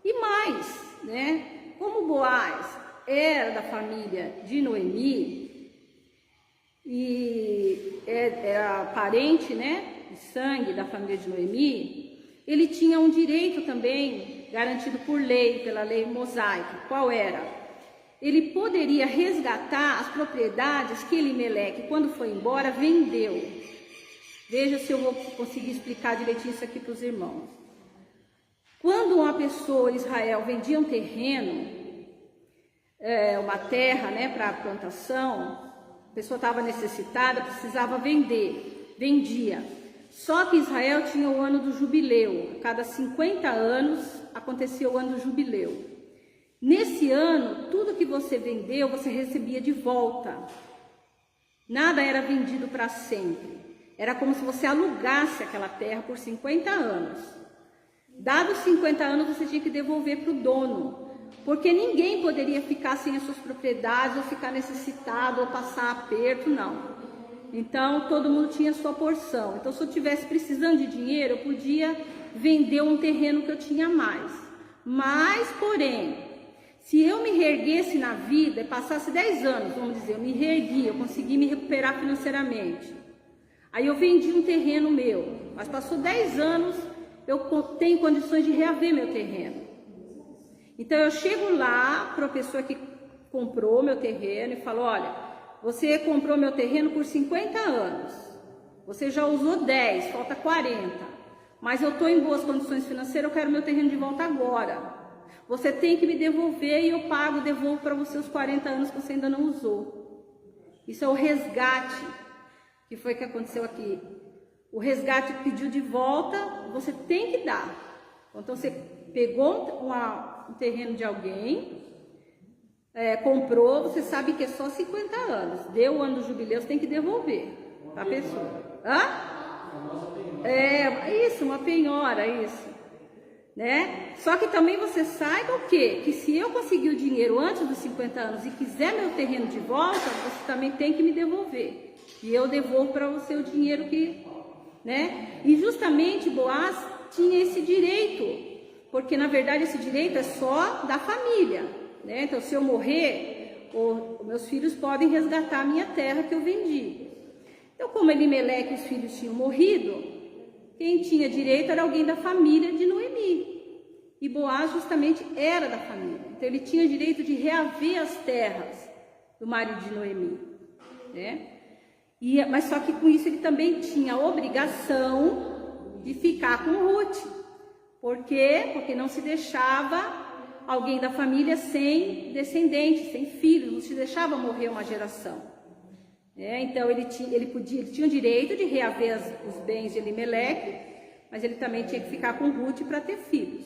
E mais, né? Como Boaz era da família de Noemi e era parente, né, de sangue da família de Noemi, ele tinha um direito também garantido por lei, pela lei mosaica. Qual era? Ele poderia resgatar as propriedades que Elimeleque, quando foi embora, vendeu. Veja se eu vou conseguir explicar direitinho isso aqui para os irmãos. Quando uma pessoa em Israel vendia um terreno, uma terra, né, para plantação, a pessoa estava necessitada, precisava vender, vendia. Só que Israel tinha o ano do jubileu, cada 50 anos acontecia o ano do jubileu. Nesse ano, tudo que você vendeu, você recebia de volta. Nada era vendido para sempre. Era como se você alugasse aquela terra por 50 anos. Dados 50 anos, você tinha que devolver para o dono, porque ninguém poderia ficar sem as suas propriedades, ou ficar necessitado, ou passar aperto, não. Então, todo mundo tinha sua porção. Então, se eu estivesse precisando de dinheiro, eu podia vender um terreno que eu tinha mais. Mas, porém, se eu me reerguesse na vida, passasse 10 anos, vamos dizer, eu me reergui, eu consegui me recuperar financeiramente. Aí eu vendi um terreno meu, mas passou 10 anos, eu tenho condições de reaver meu terreno. Então, eu chego lá para a pessoa que comprou meu terreno e falo: olha, você comprou meu terreno por 50 anos, você já usou 10, falta 40, mas eu estou em boas condições financeiras, eu quero meu terreno de volta agora. Você tem que me devolver e eu pago, devolvo para você os 40 anos que você ainda não usou. Isso é o resgate, que foi que aconteceu aqui. O resgate pediu de volta, você tem que dar. Então você pegou um terreno de alguém, comprou, você sabe que é só 50 anos. Deu o ano do jubileu, você tem que devolver para a pessoa. Isso, uma penhora, isso. Né? Só que também você saiba o quê? Que se eu conseguir o dinheiro antes dos 50 anos e quiser meu terreno de volta, você também tem que me devolver. E eu devolvo para você o dinheiro que... Né? E justamente Boaz tinha esse direito, porque na verdade esse direito é só da família. Né? Então se eu morrer, os meus filhos podem resgatar a minha terra que eu vendi. Então como Elimeleque e os filhos tinham morrido, quem tinha direito era alguém da família de Noemi. E Boaz justamente era da família. Então ele tinha direito de reaver as terras do marido de Noemi. Né? Mas só que com isso ele também tinha a obrigação de ficar com Ruth. Por quê? Porque não se deixava alguém da família sem descendentes, sem filhos. Não se deixava morrer uma geração. Então ele tinha o direito de reaver os bens de Elimeleque, mas ele também tinha que ficar com Ruth para ter filhos.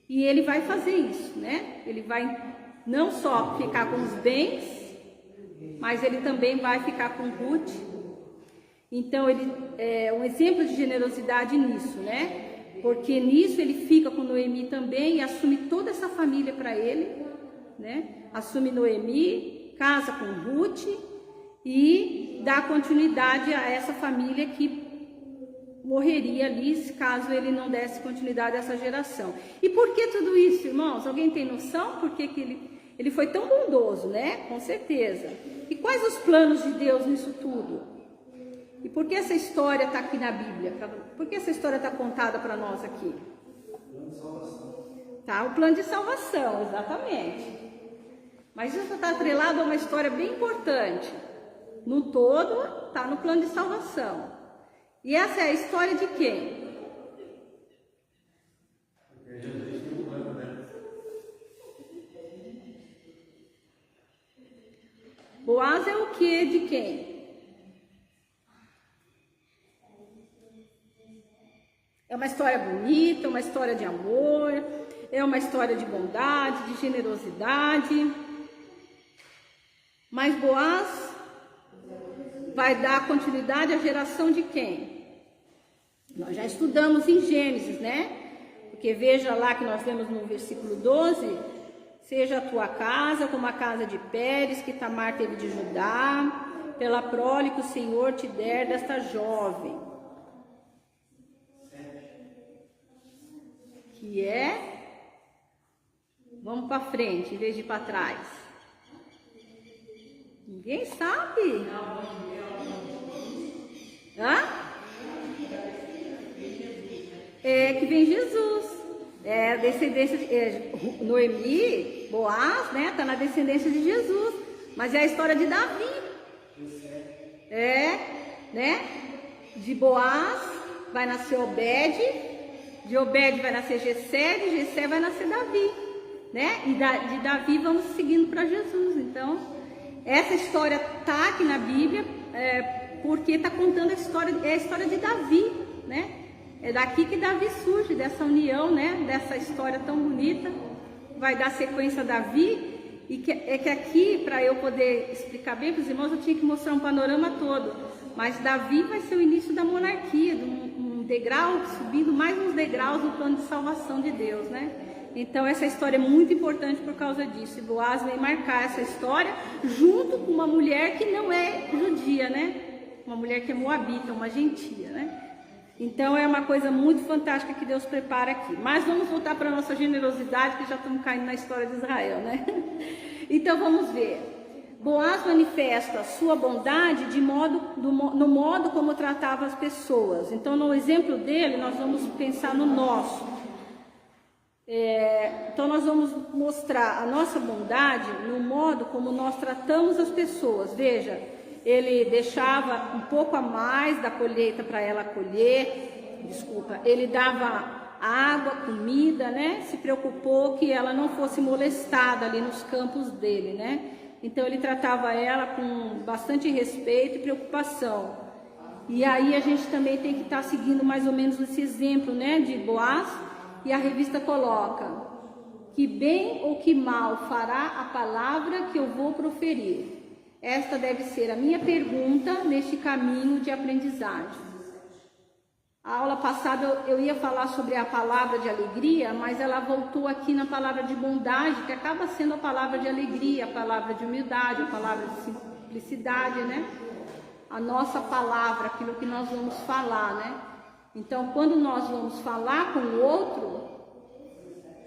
E ele vai fazer isso, né? Ele vai não só ficar com os bens, mas ele também vai ficar com Ruth. Então ele é um exemplo de generosidade nisso, né? Porque nisso ele fica com Noemi também e assume toda essa família para ele, né? Assume Noemi, casa com Ruth e dá continuidade a essa família que morreria ali caso ele não desse continuidade a essa geração. E por que tudo isso, irmãos? Alguém tem noção por que ele foi tão bondoso, né? Com certeza. E quais os planos de Deus nisso tudo? E por que essa história está aqui na Bíblia? Por que essa história está contada para nós aqui? Plano de salvação. Tá, o plano de salvação, exatamente. Mas isso está atrelado a uma história bem importante. No todo, está no plano de salvação. E essa é a história de quem? Boaz é o que de quem? É uma história bonita, uma história de amor, é uma história de bondade, de generosidade. Mas Boaz vai dar continuidade à geração de quem? Nós já estudamos em Gênesis, né? Porque veja lá que nós vemos no versículo 12: seja a tua casa como a casa de Pérez, que Tamar teve de Judá, pela prole que o Senhor te der desta jovem. Que é... Vamos para frente, em vez de ir para trás. Ninguém sabe? É que vem Jesus. É a descendência de Noemi, Boaz, né? Está na descendência de Jesus. Mas é a história de Davi. Né? De Boaz vai nascer Obed, de Obed vai nascer Jessé, de Jessé vai nascer Davi, né? E de Davi vamos seguindo para Jesus. Então, essa história está aqui na Bíblia, porque está contando a história de Davi, né? É daqui que Davi surge, dessa união, né? Dessa história tão bonita. Vai dar sequência a Davi. E que aqui, para eu poder explicar bem para os irmãos, eu tinha que mostrar um panorama todo. Mas Davi vai ser o início da monarquia, de um degrau, subindo mais uns degraus no plano de salvação de Deus, né? Então essa história é muito importante por causa disso. E Boaz vem marcar essa história junto com uma mulher que não é judia, né? Uma mulher que é moabita, uma gentia, né? Então é uma coisa muito fantástica que Deus prepara aqui. Mas vamos voltar para a nossa generosidade, que já estamos caindo na história de Israel, né? Então vamos ver. Boaz manifesta a sua bondade no modo como tratava as pessoas. Então no exemplo dele nós vamos pensar no nosso. Então nós vamos mostrar a nossa bondade no modo como nós tratamos as pessoas. Veja, ele deixava um pouco a mais da colheita para ela colher, ele dava água, comida, né? Se preocupou que ela não fosse molestada ali nos campos dele, né? Então ele tratava ela com bastante respeito e preocupação. E aí a gente também tem que estar seguindo mais ou menos esse exemplo, né, de Boaz. E a revista coloca: que bem ou que mal fará a palavra que eu vou proferir? Esta deve ser a minha pergunta neste caminho de aprendizagem. A aula passada eu ia falar sobre a palavra de alegria, mas ela voltou aqui na palavra de bondade, que acaba sendo a palavra de alegria, a palavra de humildade, a palavra de simplicidade, né? A nossa palavra, aquilo que nós vamos falar, né? Então, quando nós vamos falar com o outro,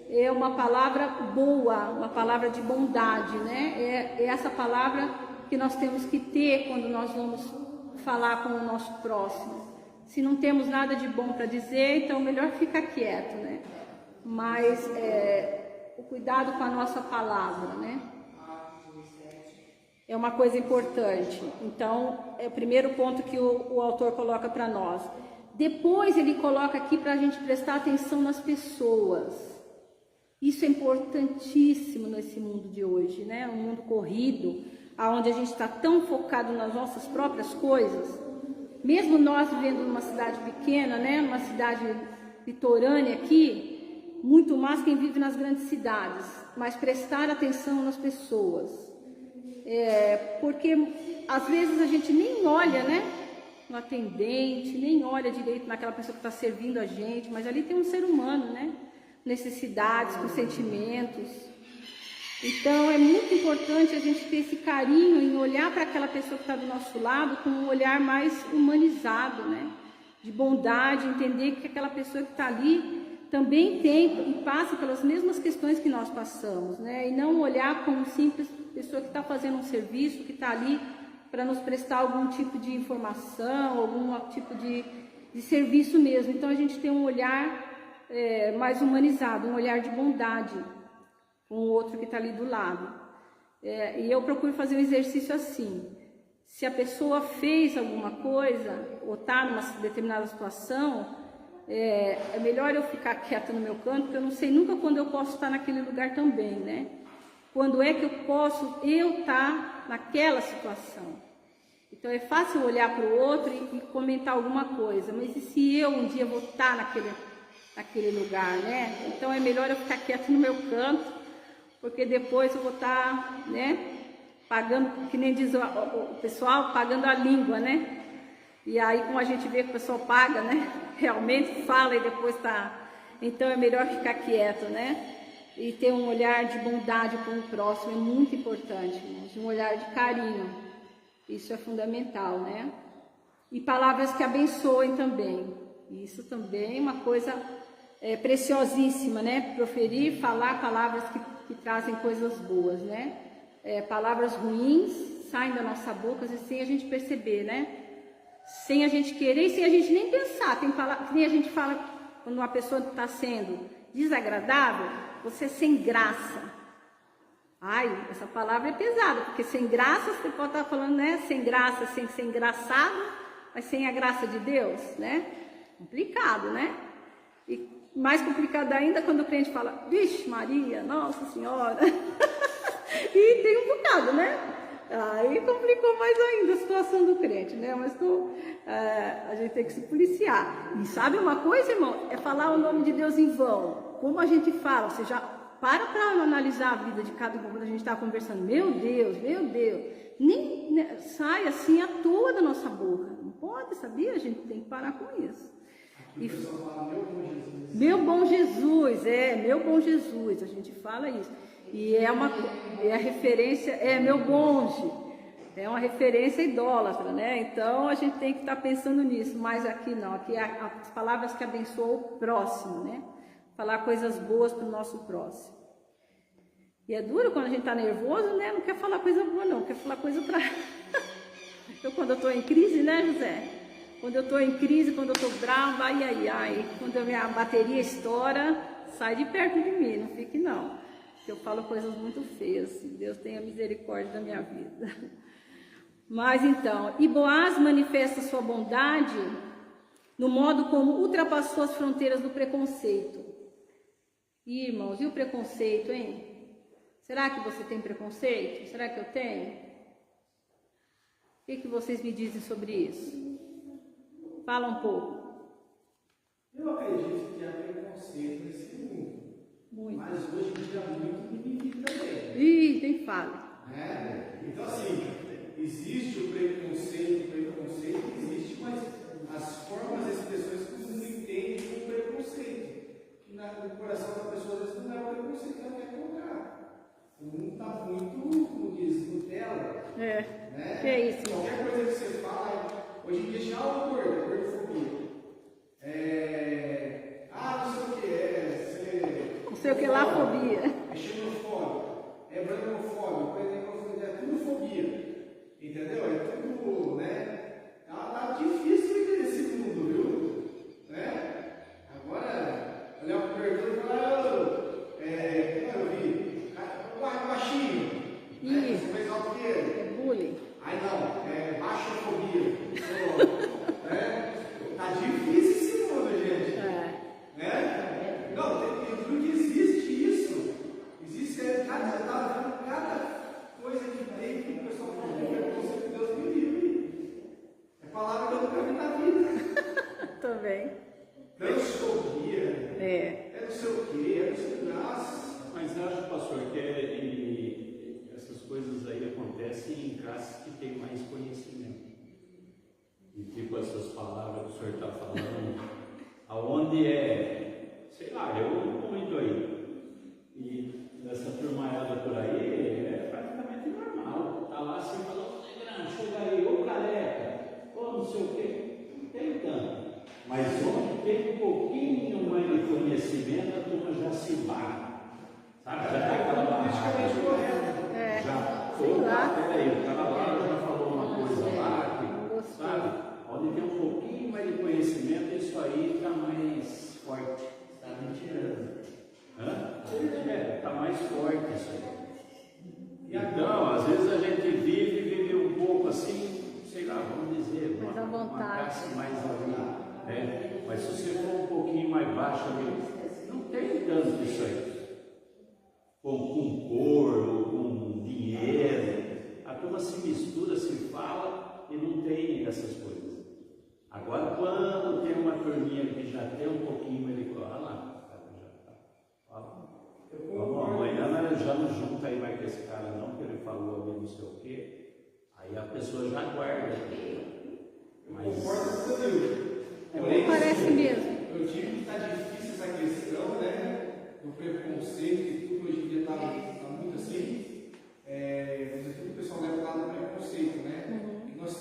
é uma palavra boa, uma palavra de bondade, né? É essa palavra que nós temos que ter quando nós vamos falar com o nosso próximo. Se não temos nada de bom para dizer, então melhor ficar quieto, né? Mas o cuidado com a nossa palavra, né? É uma coisa importante. Então, é o primeiro ponto que o autor coloca para nós. Depois ele coloca aqui para a gente prestar atenção nas pessoas. Isso é importantíssimo nesse mundo de hoje, né? Um mundo corrido, onde a gente está tão focado nas nossas próprias coisas. Mesmo nós vivendo numa cidade pequena, né? Numa cidade litorânea aqui, muito mais quem vive nas grandes cidades. Mas prestar atenção nas pessoas. Porque às vezes a gente nem olha, né? No atendente, nem olha direito naquela pessoa que está servindo a gente, mas ali tem um ser humano, né? Necessidades, com sentimentos. Então é muito importante a gente ter esse carinho em olhar para aquela pessoa que está do nosso lado com um olhar mais humanizado, né? De bondade, entender que aquela pessoa que está ali também tem e passa pelas mesmas questões que nós passamos, né? E não olhar como simples pessoa que está fazendo um serviço, que está ali para nos prestar algum tipo de informação, algum tipo de serviço mesmo. Então a gente tem um olhar mais humanizado, um olhar de bondade com o outro que está ali do lado. E eu procuro fazer um exercício assim: se a pessoa fez alguma coisa ou está numa determinada situação, é melhor eu ficar quieta no meu canto, porque eu não sei nunca quando eu posso estar naquele lugar também, né? Quando é que eu posso estar naquela situação? Então é fácil olhar para o outro e comentar alguma coisa, mas e se eu um dia vou estar naquele lugar, né? Então é melhor eu ficar quieto no meu canto, porque depois eu vou estar, né, pagando, que nem diz o pessoal, pagando a língua, né? E aí, como a gente vê que o pessoal paga, né? Realmente fala e depois tá. Então é melhor ficar quieto, né? E ter um olhar de bondade com o próximo é muito importante, irmãos. Um olhar de carinho. Isso é fundamental, né? E palavras que abençoem também. Isso também é uma coisa preciosíssima, né? Proferir, falar palavras que trazem coisas boas, né? Palavras ruins saem da nossa boca sem a gente perceber, né? Sem a gente querer e sem a gente nem pensar. Tem palavras que nem a gente fala quando uma pessoa está sendo desagradável, você é sem graça. Ai, essa palavra é pesada, porque sem graça você pode estar falando, né? Sem graça, sem ser engraçado, mas sem a graça de Deus, né? Complicado, né? E mais complicado ainda quando o crente fala, vixe Maria, Nossa Senhora. E tem um bocado, né? Aí complicou mais ainda a situação do crente, né? Mas a gente tem que se policiar. E sabe uma coisa, irmão? É falar o nome de Deus em vão. Como a gente fala, você já para analisar a vida de cada um quando a gente está conversando. Meu Deus, nem sai assim à toa da nossa boca. Não pode, sabia? A gente tem que parar com isso. E, meu bom Jesus, meu bom Jesus, a gente fala isso. E a referência, meu bonde, é uma referência idólatra, né? Então a gente tem que estar pensando nisso, mas aqui não, aqui é as palavras que abençoam o próximo, né? Falar coisas boas para o nosso próximo. E é duro quando a gente está nervoso, né? Não quer falar coisa boa, não, quer falar coisa para. Quando eu estou em crise, né, José? Quando eu estou em crise, quando eu estou brava, ai, quando a minha bateria estoura, sai de perto de mim, não fique não. Eu falo coisas muito feias, Deus tenha misericórdia da minha vida. Mas então, e Boaz manifesta sua bondade no modo como ultrapassou as fronteiras do preconceito. E, irmãos, e o preconceito, hein? Será que você tem preconceito? Será que eu tenho? O que vocês me dizem sobre isso? Fala um pouco. Eu acredito que há preconceito nesse mundo. Muito. Mas hoje em dia muito mimimi também. Ih, nem fala. Né? Então assim, existe o preconceito existe, mas as formas, as expressões que o mundo entende como preconceito. Que no coração da pessoa às vezes não é o preconceito que ela quer colocar. O mundo está muito, como diz, Nutella. Né? Que é isso? Qualquer coisa que você fala, hoje em dia já é uma gordofobia. Não sei o que não sei o que lá, fobia. É xenofóbico, é brancofóbico, é tudo fobia. Entendeu? É tudo, né? Tá difícil viver nesse mundo, viu? Né? Agora, olhar pro pergunto e falar, eu vi, baixinho, né? Você mais alto que ele. É bullying. Aí não, baixofobia. Tá difícil esse mundo, gente. Né? Não, porque existe isso. Existe cada coisa que tem que o pessoal fala que preconceito, Deus me livre. É palavra que eu nunca vi na vida. Também. Transfobia. É não sei o quê, é não sei o que. Nossa. Mas eu acho, pastor, que essas coisas aí acontecem em classes que tem mais conhecimento. E tipo essas palavras que o senhor está falando, aonde sei lá, eu muito aí. E nessa turmaiada por aí é praticamente normal. Tá lá assim, falando, chega aí, ô careca, ô não sei o quê. Não tem tanto. Mas onde tem um pouquinho mais de conhecimento, a turma já se bate. Sabe? Já está aquela politicamente correto. Já sei lá. Peraí, o cara lá já falou uma coisa lá, não que, gostei. sabe? Onde tem um pouquinho mais de conhecimento, isso aí está mais forte. Está me tirando. Está mais forte isso aí. Então, às vezes a gente vive um pouco assim, sei lá, vamos dizer, Mais à uma vontade. classe mais ali. Mas se você for um pouquinho mais baixo ali, não tem tanto isso aí. Com cor, ou com dinheiro, a turma se mistura, se fala e não tem essas coisas. Agora, quando tem uma turminha que já tem um pouquinho, ele fala, olha lá, vamos, amanhã nós já não junta aí mais com esse cara não, porque ele falou ali não sei o quê, aí a pessoa já guarda. Mas Concordo com Deus. Parece mesmo. Eu digo que está difícil essa questão, né? Do preconceito e tudo hoje em dia está muito assim. Tudo o pessoal leva lá do preconceito, né? E nós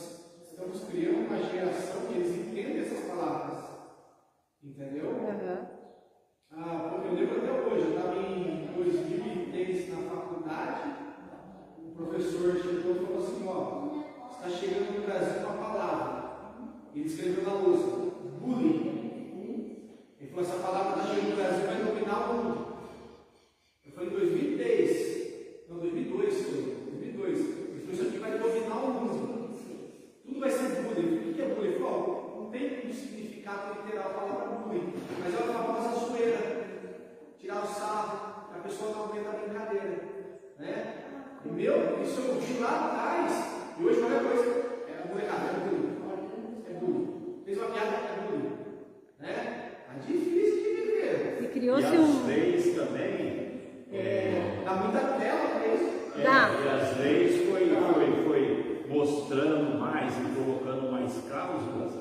estamos criando uma geração que eles entendem essas palavras. Entendeu? Eu lembro até hoje, eu estava em 2003 na faculdade, o professor chegou e falou assim, ó, está chegando no Brasil uma palavra. Ele escreveu na lousa, bullying. Ele falou, essa palavra está chegando no Brasil, vai dominar o mundo. Eu falei, 2003, não, 2002 foi, 2002. Ele falou, isso aqui vai dominar o mundo. Tudo vai ser bullying. O que é bullying? Ele falou, não tem um significado literal a palavra bullying, mas é uma famosa zoeira. Tirar o sarro, a pessoa não aguenta a brincadeira. Né? E isso eu vi lá atrás, e hoje qualquer coisa, é molecada, é bullying. Fez uma piada, é bullying. Né? É difícil de viver. E criou-se e as leis também. Dá muita tela para isso. E as leis foi mostrando mais e colocando mais cláusulas,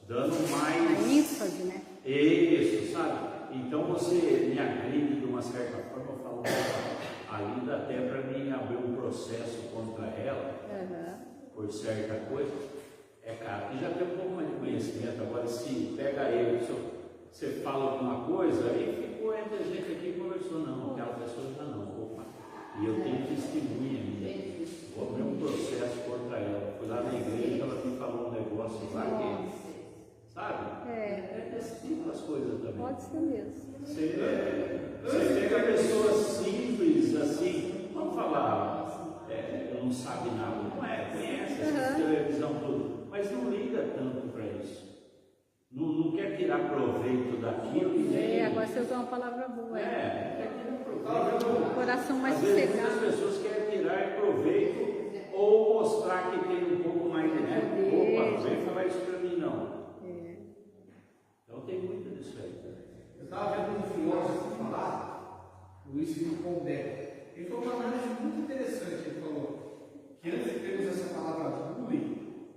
dando mais. A ênfase, né? Isso, sabe? Então você me agride de uma certa forma, eu falo, ali dá até para mim abrir um processo contra ela, por certa coisa. Cara, que já tem um pouco mais de conhecimento. Agora, se pega ele, se você fala alguma coisa, aí ficou entre a gente aqui e conversou, não, aquela pessoa já não, opa. E eu tenho testemunha ainda. Vou abrir um processo contra ela. Fui lá na igreja, ela me falou um negócio lá que, sabe? É desse tipo as coisas também. Pode ser mesmo. Você pega pessoas simples assim, vamos falar, não sabe nada, não conhece essa televisão tudo. Mas não liga tanto para isso. Não quer tirar proveito daquilo e nem. Agora você usou uma palavra boa. Quer tirar proveito. Um coração mais Às vezes as sossegado. pessoas querem tirar proveito ou mostrar que tem um pouco mais de né? Opa, vem falar isso para mim, não. Então tem muito disso aí. Eu estava vendo um filósofo falar, Luiz Filipe Pondé. Ele falou uma análise muito interessante. Ele falou que antes de termos essa palavra bullying,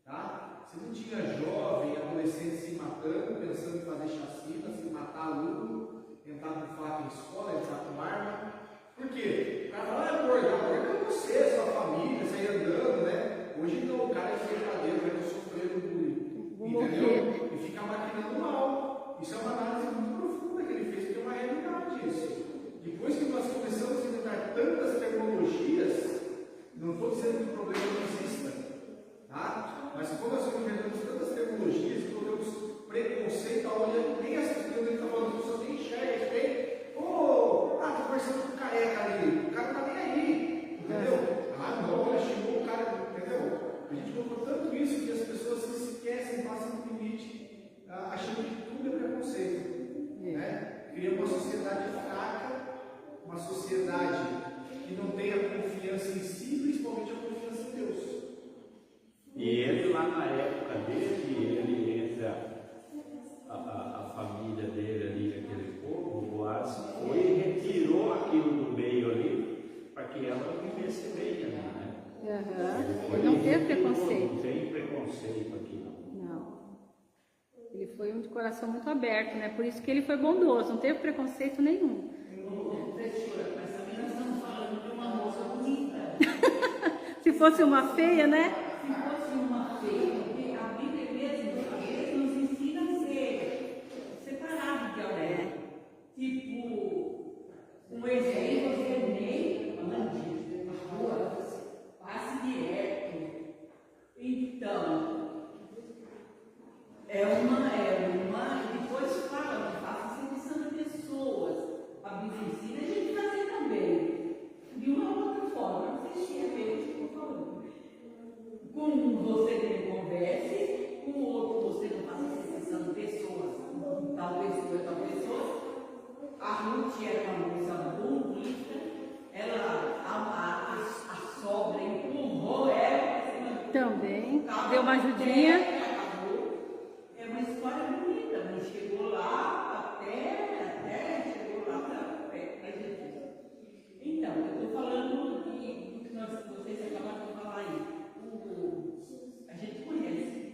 tá? Você não tinha jovem, adolescente se matando, pensando em fazer chacina, se matar aluno, entrar com faca em escola, entrar com arma. Por quê? O cara fala, abordar com você, sua família, sair andando, né? Hoje não, o cara é verdadeiro, vai sofrer bullying. Entendeu? E fica maquinando mal. Isso é uma análise muito profunda que ele fez, porque é uma realidade isso. Depois que nós começamos a inventar tantas tecnologias, não estou dizendo que o problema não exista, tá? Mas quando nós inventamos tantas tecnologias, colocamos preconceito, olha, nem essas coisas que ele está falando, a pessoa nem enxerga, tem. Tá conversando com o careca ali, o cara não está nem aí, entendeu? Não, olha, chegou o cara, entendeu? A gente colocou tanto isso que as pessoas se esquecem, passam do limite, achando que tudo é preconceito, né? Cria uma sociedade fraca, uma sociedade que não tem a confiança em si, principalmente a confiança em Deus. E ele lá na época dele, ele entra a família dele ali, aquele povo, o Boaz, foi e retirou aquilo do meio ali, para que ela vivesse bem ali, né? Ele não teve preconceito. Não tem preconceito aqui, não. Não. Ele foi um de coração muito aberto, né? Por isso que ele foi bondoso, não teve preconceito nenhum. Mas também nós estamos falando de uma moça bonita. Se fosse uma feia, né? Se fosse uma feia, porque a Bíblia mesmo nos ensina a ser separado de alguém. Tipo, um exemplo, você nem ande na rua, passe direto. Então, depois fala que faça seleção de pessoas. A Bíblia ensina a gente fazer também. De uma outra forma, não sei se é mesmo que eu estou falando. Com um você não converse, com o outro você não faça seleção de pessoas. Talvez 50 pessoas. A Ruth era uma moça bonita, a sogra empurrou ela. Também. Deu uma ajudinha. É uma história bonita, mas chegou lá até chegou lá para Jesus. Então, eu estou falando do que vocês acabaram de falar aí. A gente conhece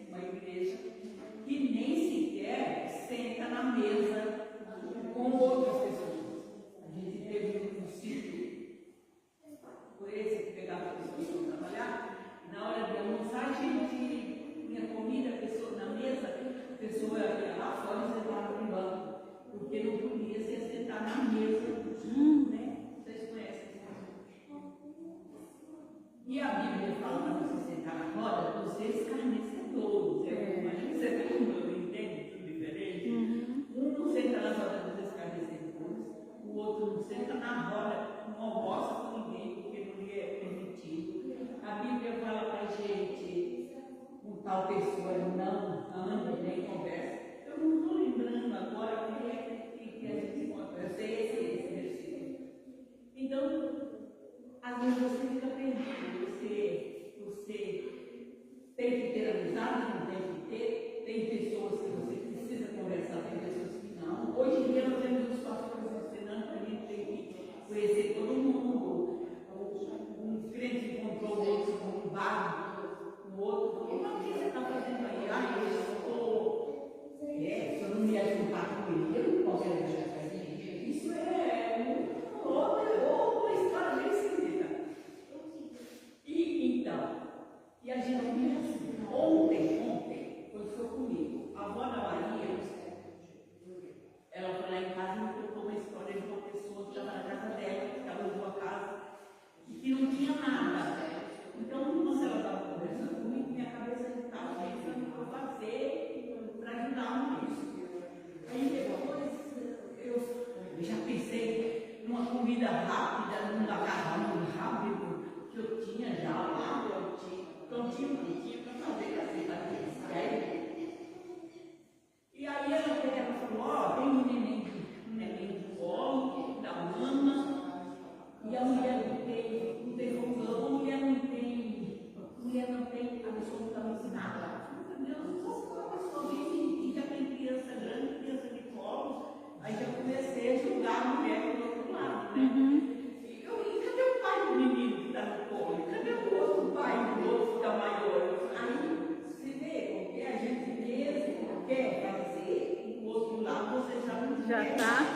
Já tá.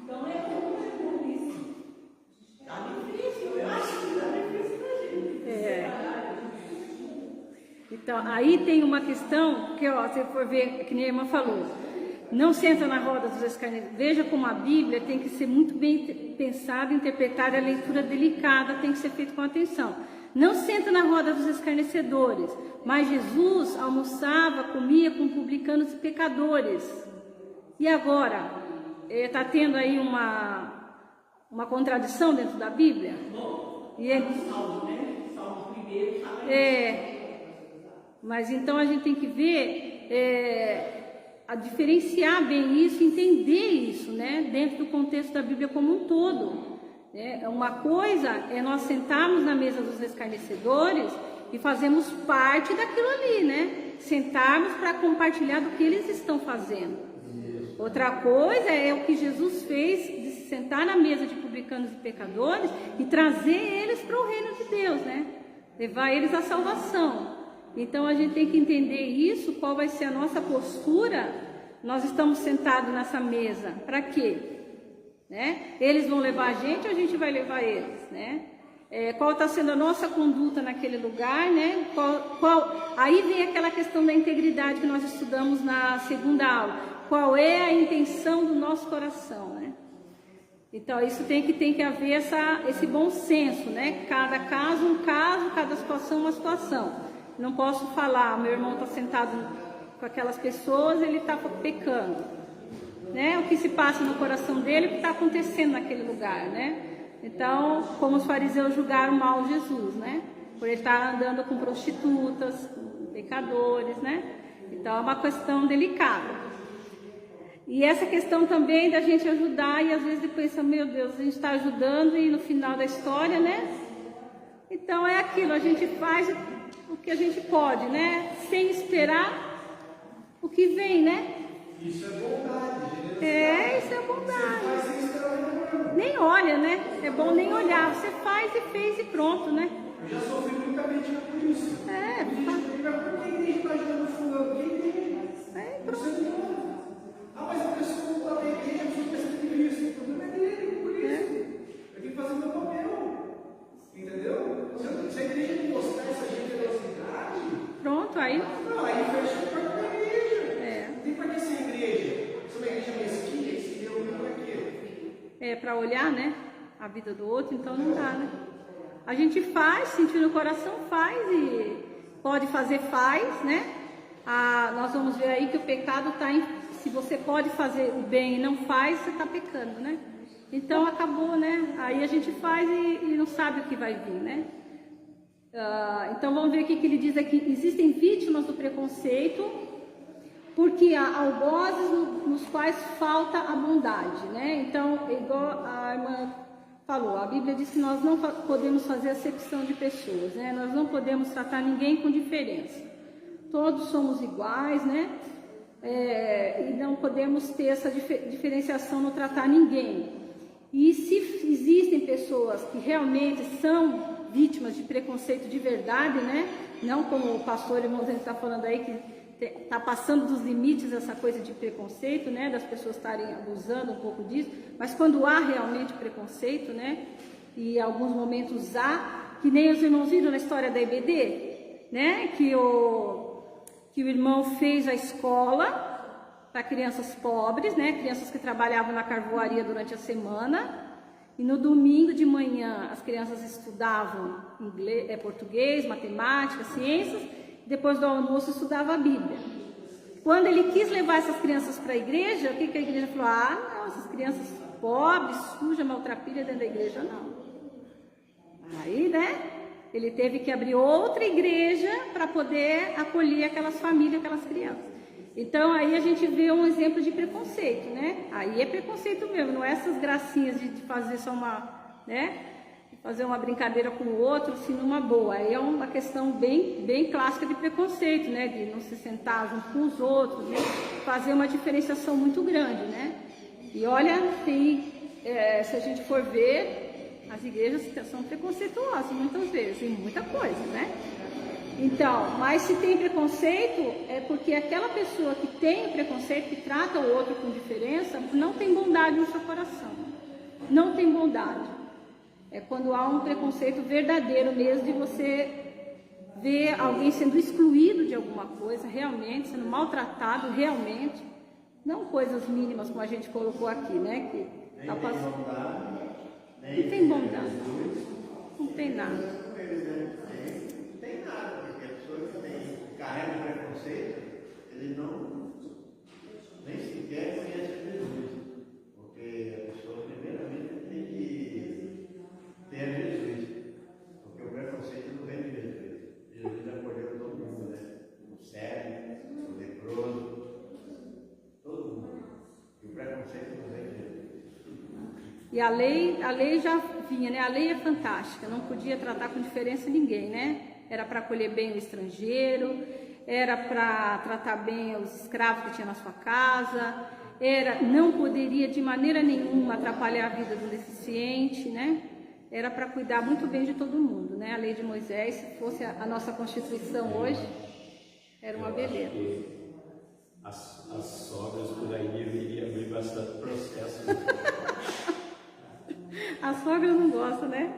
Então é como isso. Tá difícil, eu acho que tá difícil pra gente. Então, aí tem uma questão que, ó, se for ver, que nem a irmã falou, não senta na roda dos escarnecedores. Veja como a Bíblia tem que ser muito bem pensada, interpretada, a leitura delicada tem que ser feita com atenção. Não senta na roda dos escarnecedores, mas Jesus almoçava, comia com publicanos e pecadores. E agora, está tendo aí uma contradição dentro da Bíblia? E é, Salmo, né? Salmo primeiro, fala mas então a gente tem que ver, a diferenciar bem isso, entender isso, né? Dentro do contexto da Bíblia como um todo. Uma coisa é nós sentarmos na mesa dos escarnecedores e fazermos parte daquilo ali, né? Sentarmos para compartilhar do que eles estão fazendo. Outra coisa é o que Jesus fez de se sentar na mesa de publicanos e pecadores e trazer eles para o reino de Deus, né? Levar eles à salvação. Então a gente tem que entender isso, qual vai ser a nossa postura. Nós estamos sentados nessa mesa, para quê? Né? Eles vão levar a gente ou a gente vai levar eles, né? Qual está sendo a nossa conduta naquele lugar, né? Aí vem aquela questão da integridade que nós estudamos na segunda aula. Qual é a intenção do nosso coração, né? Então isso tem que haver esse bom senso, né? Cada caso um caso, cada situação uma situação. Não posso falar, meu irmão está sentado com aquelas pessoas, ele está pecando, né? O que se passa no coração dele, o que está acontecendo naquele lugar, né? Então, como os fariseus julgaram mal Jesus, né? Por ele estar andando com prostitutas, com pecadores, né? Então, é uma questão delicada. E essa questão também da gente ajudar, e às vezes depois pensa, meu Deus, a gente está ajudando e no final da história, né? Então, é aquilo, a gente faz o que a gente pode, né? Sem esperar o que vem, né? Isso é bondade, generosidade. Isso é bondade. Você faz sem esperar o retorno. Nem olha, né? É bom nem olhar. Você faz e fez e pronto, né? Eu já sofri muita crítica por isso. Por que a igreja está ajudando fulano? Que igreja? Pronto. Mas a pessoa não está na igreja, a pessoa está sendo isso. O problema é dele, por isso. Eu tenho que fazer o meu papel. Entendeu? Se a igreja não mostrar essa generosidade, Pronto, aí. não, aí fecha a porta da igreja. Não tem para que ser igreja. Se uma igreja mesquinha, que se reúne para quê? Para olhar, né? A vida do outro, então não dá, né? A gente faz, sentir no coração, faz e pode fazer, faz, né? Nós vamos ver aí que o pecado está em. Se você pode fazer o bem e não faz, você está pecando, né? Então acabou, né? Aí a gente faz e não sabe o que vai vir, né? Então vamos ver o que ele diz aqui. Existem vítimas do preconceito porque há algozes nos quais falta a bondade, né? Então, igual a irmã falou, a Bíblia diz que nós não podemos fazer acepção de pessoas, né? Nós não podemos tratar ninguém com diferença. Todos somos iguais, né? E não podemos ter essa diferenciação no tratar ninguém. E se existem pessoas que realmente são vítimas de preconceito de verdade, né? Não como o pastor irmão está falando aí, que está passando dos limites essa coisa de preconceito, né? Das pessoas estarem abusando um pouco disso, mas quando há realmente preconceito, né? E em alguns momentos há, que nem os irmãos viram na história da EBD, né? Que o irmão fez a escola para crianças pobres, né? Crianças que trabalhavam na carvoaria durante a semana. E no domingo de manhã as crianças estudavam inglês, português, matemática, ciências. Depois do almoço estudava a Bíblia. Quando ele quis levar essas crianças para a igreja, o que a igreja falou? Não, essas crianças pobres, sujas, maltrapilhas dentro da igreja, não. Aí, né? Ele teve que abrir outra igreja para poder acolher aquelas famílias, aquelas crianças. Então, aí a gente vê um exemplo de preconceito, né? Aí é preconceito mesmo, não é essas gracinhas de fazer só né? De fazer uma brincadeira com o outro, assim, numa boa. Aí é uma questão bem clássica de preconceito, né? De não se sentar junto com os outros, né? Fazer uma diferenciação muito grande, né? E olha, se a gente for ver, as igrejas são preconceituosas muitas vezes, em muita coisa, né? Então, mas se tem preconceito, é porque aquela pessoa que tem o preconceito, que trata o outro com diferença, não tem bondade no seu coração. Não tem bondade. É quando há um preconceito verdadeiro mesmo, de você ver alguém sendo excluído de alguma coisa, realmente, sendo maltratado, realmente. Não coisas mínimas, como a gente colocou aqui, né? Que Nem tá tem passando. bondade, nem Não tem bondade. Não tem nada. Não tem nada, porque a pessoa que carrega preconceito, ele não nem sequer conhece Jesus. Porque a pessoa, primeiramente, tem que ter a Jesus. Porque o preconceito não vem de Jesus. Jesus acolheu todo mundo, né? O cego, o leproso, todo mundo. E o preconceito não vem de Jesus. E a lei já vinha, né? A lei é fantástica, não podia tratar com diferença ninguém, né? Era para acolher bem o estrangeiro, era para tratar bem os escravos que tinha na sua casa, não poderia de maneira nenhuma atrapalhar a vida do deficiente, né? Era para cuidar muito bem de todo mundo, né? A lei de Moisés, se fosse a nossa Constituição hoje, era uma beleza. As sogras por aí deveriam abrir bastante processo. A sogra não gosta, né?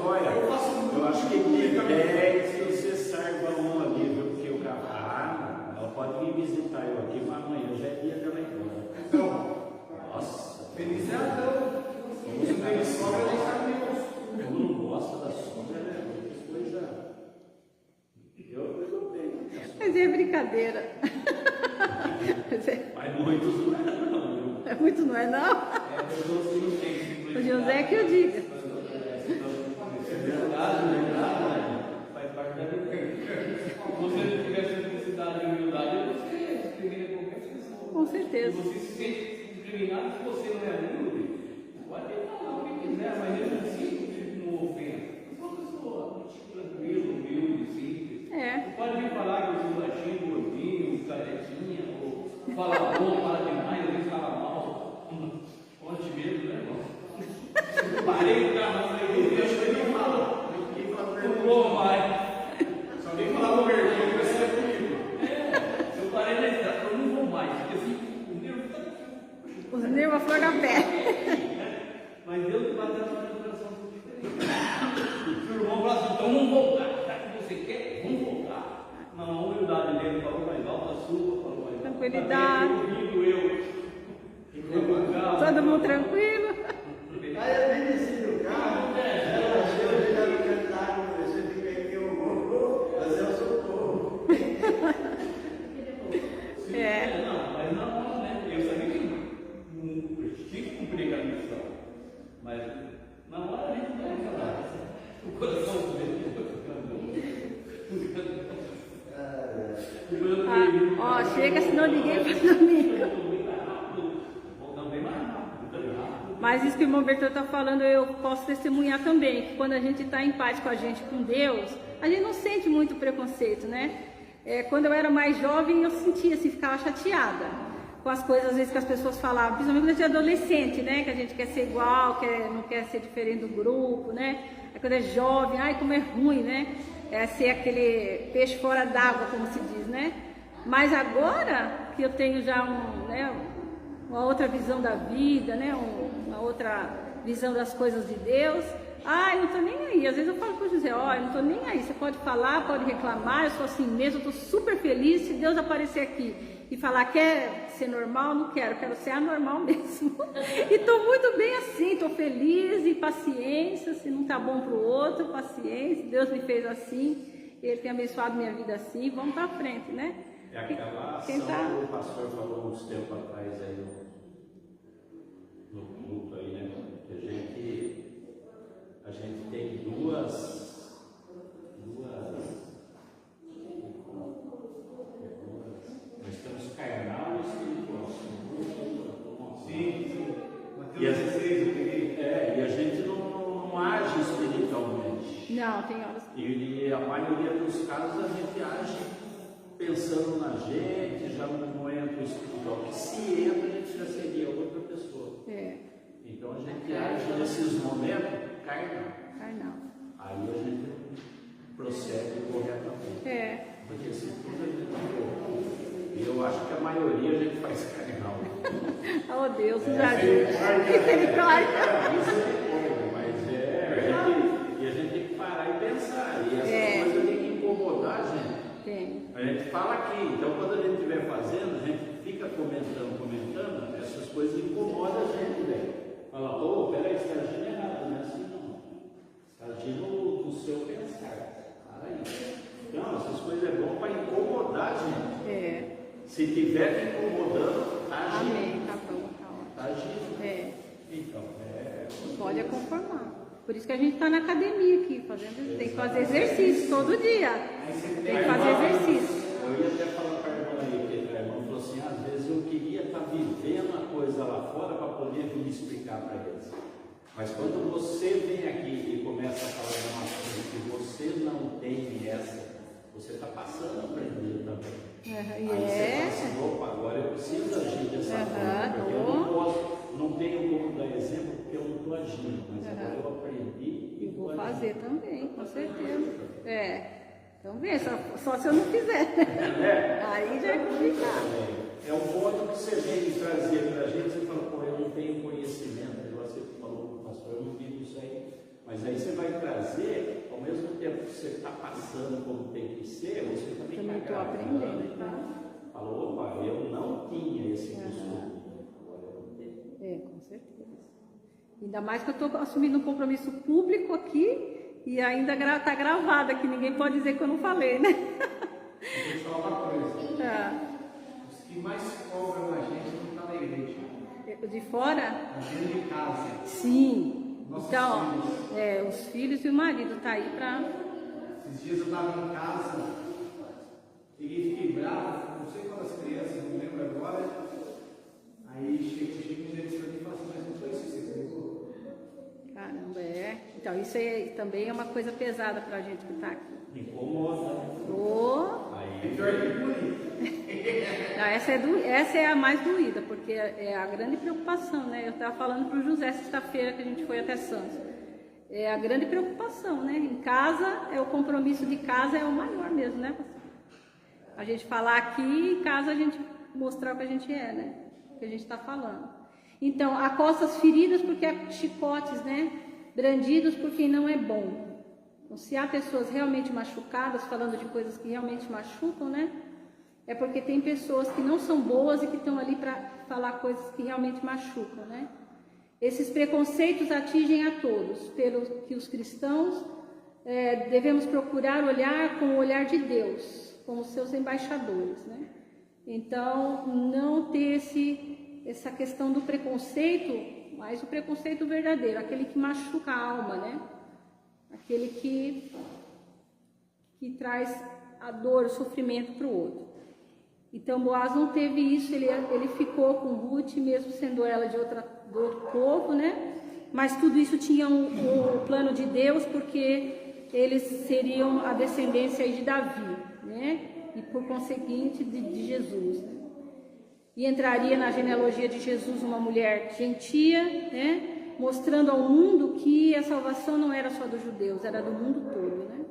Olha, eu acho que de 10 você salva um ali, viu? Porque o cara, ela pode vir visitar eu aqui, mas amanhã já é dia dela ir embora. Nossa, Feliz é Adão. Se não tem sogra, não sabe nem eu não gosto da sogra, né? Que coisa. Eu não tenho. Mas é brincadeira. Mas muitos não é, não, viu? É muito, não é não? O José que eu diga. Faz parte da vida. Se você não tiver simplicidade e humildade, você discrimina qualquer pessoa. Com certeza. Se você se sente discriminado, se você não é humilde, pode falar o que quiser, mas mesmo assim, não ofenda. Eu sou uma pessoa tranquila, humilde, simples. Não pode me falar que eu sou baixinho, gordinho, caretinha, ou fala bom, fala demais, às vezes fala mal. Conte mesmo, né, irmão? Parei de trabalhar, eu acho que ele não fala. Eu vou mais. Se alguém falar no mercado, vai ser comigo. Eu parei na estrada, eu não vou mais. Porque assim, o nervo está aqui. Os nervos à flor da pele. Mas Deus vai dar uma coração diferente. Se o irmão fala assim, então vamos voltar. Já que você quer, vamos voltar. Mas a humildade dele falou mais alto, a sua falou mais alto. Tranquilidade. Todo mundo tranquilo. Aí eu nem desci do carro, eu achei que já não cantar, você fica aí que eu vou, mas eu sou povo. Não, mas não, né? Eu sabia que tinha que cumprir a missão. Mas na hora a gente não é aquela. O coração dele Chega, senão ninguém vai dormir. Mas isso que o irmão Bertão está falando, eu posso testemunhar também, que quando a gente está em paz com a gente, com Deus, a gente não sente muito preconceito, né? Quando eu era mais jovem, eu sentia assim, ficava chateada com as coisas, às vezes, que as pessoas falavam, principalmente quando a gente é adolescente, né? Que a gente quer ser igual, não quer ser diferente do grupo, né? Quando é jovem, ai, como é ruim, né? Ser aquele peixe fora d'água, como se diz, né? Mas agora que eu tenho já uma outra visão da vida, né? Uma outra visão das coisas de Deus. Eu não tô nem aí. Às vezes eu falo para o José, eu não tô nem aí. Você pode falar, pode reclamar, eu sou assim mesmo, eu tô super feliz. Se Deus aparecer aqui e falar, quer ser normal? Não quero ser anormal mesmo. E tô muito bem assim, tô feliz e paciência. Se não tá bom pro outro, paciência. Deus me fez assim, Ele tem abençoado minha vida assim. Vamos para frente, né? É aquela ação que o pastor falou uns tempos atrás aí no culto aí, né? Que a gente tem duas nós temos carnal e espiritual. Sim. E a gente não age espiritualmente. Não, tem horas. E a maioria dos casos a gente age pensando na gente, já não entra o espiritual, que se entra, a gente já seria outra pessoa. Então a gente age nesses momentos carnal. carnal. Aí a gente procede corretamente. Porque se tudo a gente for, e eu acho que a maioria a gente faz carnal. Oh Deus, nos ajude. Misericórdia. Mas a gente tem que parar e pensar. E essas coisas tem que incomodar a gente. A gente fala aqui, então quando a gente estiver fazendo, a gente fica comentando, essas coisas incomodam a gente, velho. Fala, peraí, você está agindo errado, não é assim não. Você está agindo no seu pensar. Para aí. Então, essas coisas é bom para incomodar a gente. Se tiver te incomodando, tá agindo. Amém, tá bom, tá ótimo. Tá agindo. Então, Pode conformar. Por isso que a gente está na academia aqui, tem que fazer exercício todo dia. Tem que fazer exercício. Eu ia até falar para a irmã aí, que a irmã falou assim, às vezes eu queria estar vivendo a coisa lá fora para poder vir explicar para eles. Mas quando você vem aqui e começa a falar de uma coisa que você não tem você está passando a aprender também. Aí você fala, opa, agora eu preciso agir dessa forma, porque eu não tenho como dar exemplo porque eu não estou agindo, mas agora eu aprendi e vou fazer também, com certeza. Então vê, só se eu não fizer. Aí já é complicado. É um ponto que você vem trazer para a gente, você fala, eu não tenho conhecimento, igual você falou, pastor, eu não vivo isso aí. Mas aí você vai trazer, ao mesmo tempo que você está passando como tem que ser, você também está aprendendo. Falou, opa, eu não tinha esse costume. Agora eu tenho. Com certeza. Ainda mais que eu estou assumindo um compromisso público aqui e ainda está gravado aqui, ninguém pode dizer que eu não falei, né? Deixa eu falar uma coisa. Os que mais cobram a gente não estão na igreja. De fora? Dentro de casa. Sim. Nossos então, filhos. Os filhos e o marido tá aí para. Esses dias eu estava em casa, fiquei bravo, não sei quantas crianças, não lembro agora. Aí chega um deles para mim e fala assim, mas não foi isso que você pegou? Caramba, Então, isso aí também é uma coisa pesada para a gente que está aqui. Incomoda. É pior que bonito. Essa é a mais doída, porque é a grande preocupação, né? Eu estava falando para o José sexta-feira que a gente foi até Santos. É a grande preocupação, né? Em casa, o compromisso de casa é o maior mesmo, né? A gente falar aqui, em casa a gente mostrar o que a gente é, né? O que a gente está falando. Então, há costas feridas porque há chicotes, né? Brandidos por quem não é bom. Então, se há pessoas realmente machucadas, falando de coisas que realmente machucam, né? É porque tem pessoas que não são boas e que estão ali para falar coisas que realmente machucam, né? Esses preconceitos atingem a todos, pelo que os cristãos devemos procurar olhar com o olhar de Deus, como seus embaixadores, né? Então, não ter essa questão do preconceito, mas o preconceito verdadeiro, aquele que machuca a alma, né? Aquele que traz a dor, o sofrimento para o outro. Então, Boaz não teve isso, ele ficou com Ruth, mesmo sendo ela do outro povo, né? Mas tudo isso tinha um plano de Deus, porque eles seriam a descendência de Davi, né? E por conseguinte de Jesus, né? E entraria na genealogia de Jesus uma mulher gentia, né? Mostrando ao mundo que a salvação não era só dos judeus, era do mundo todo, né?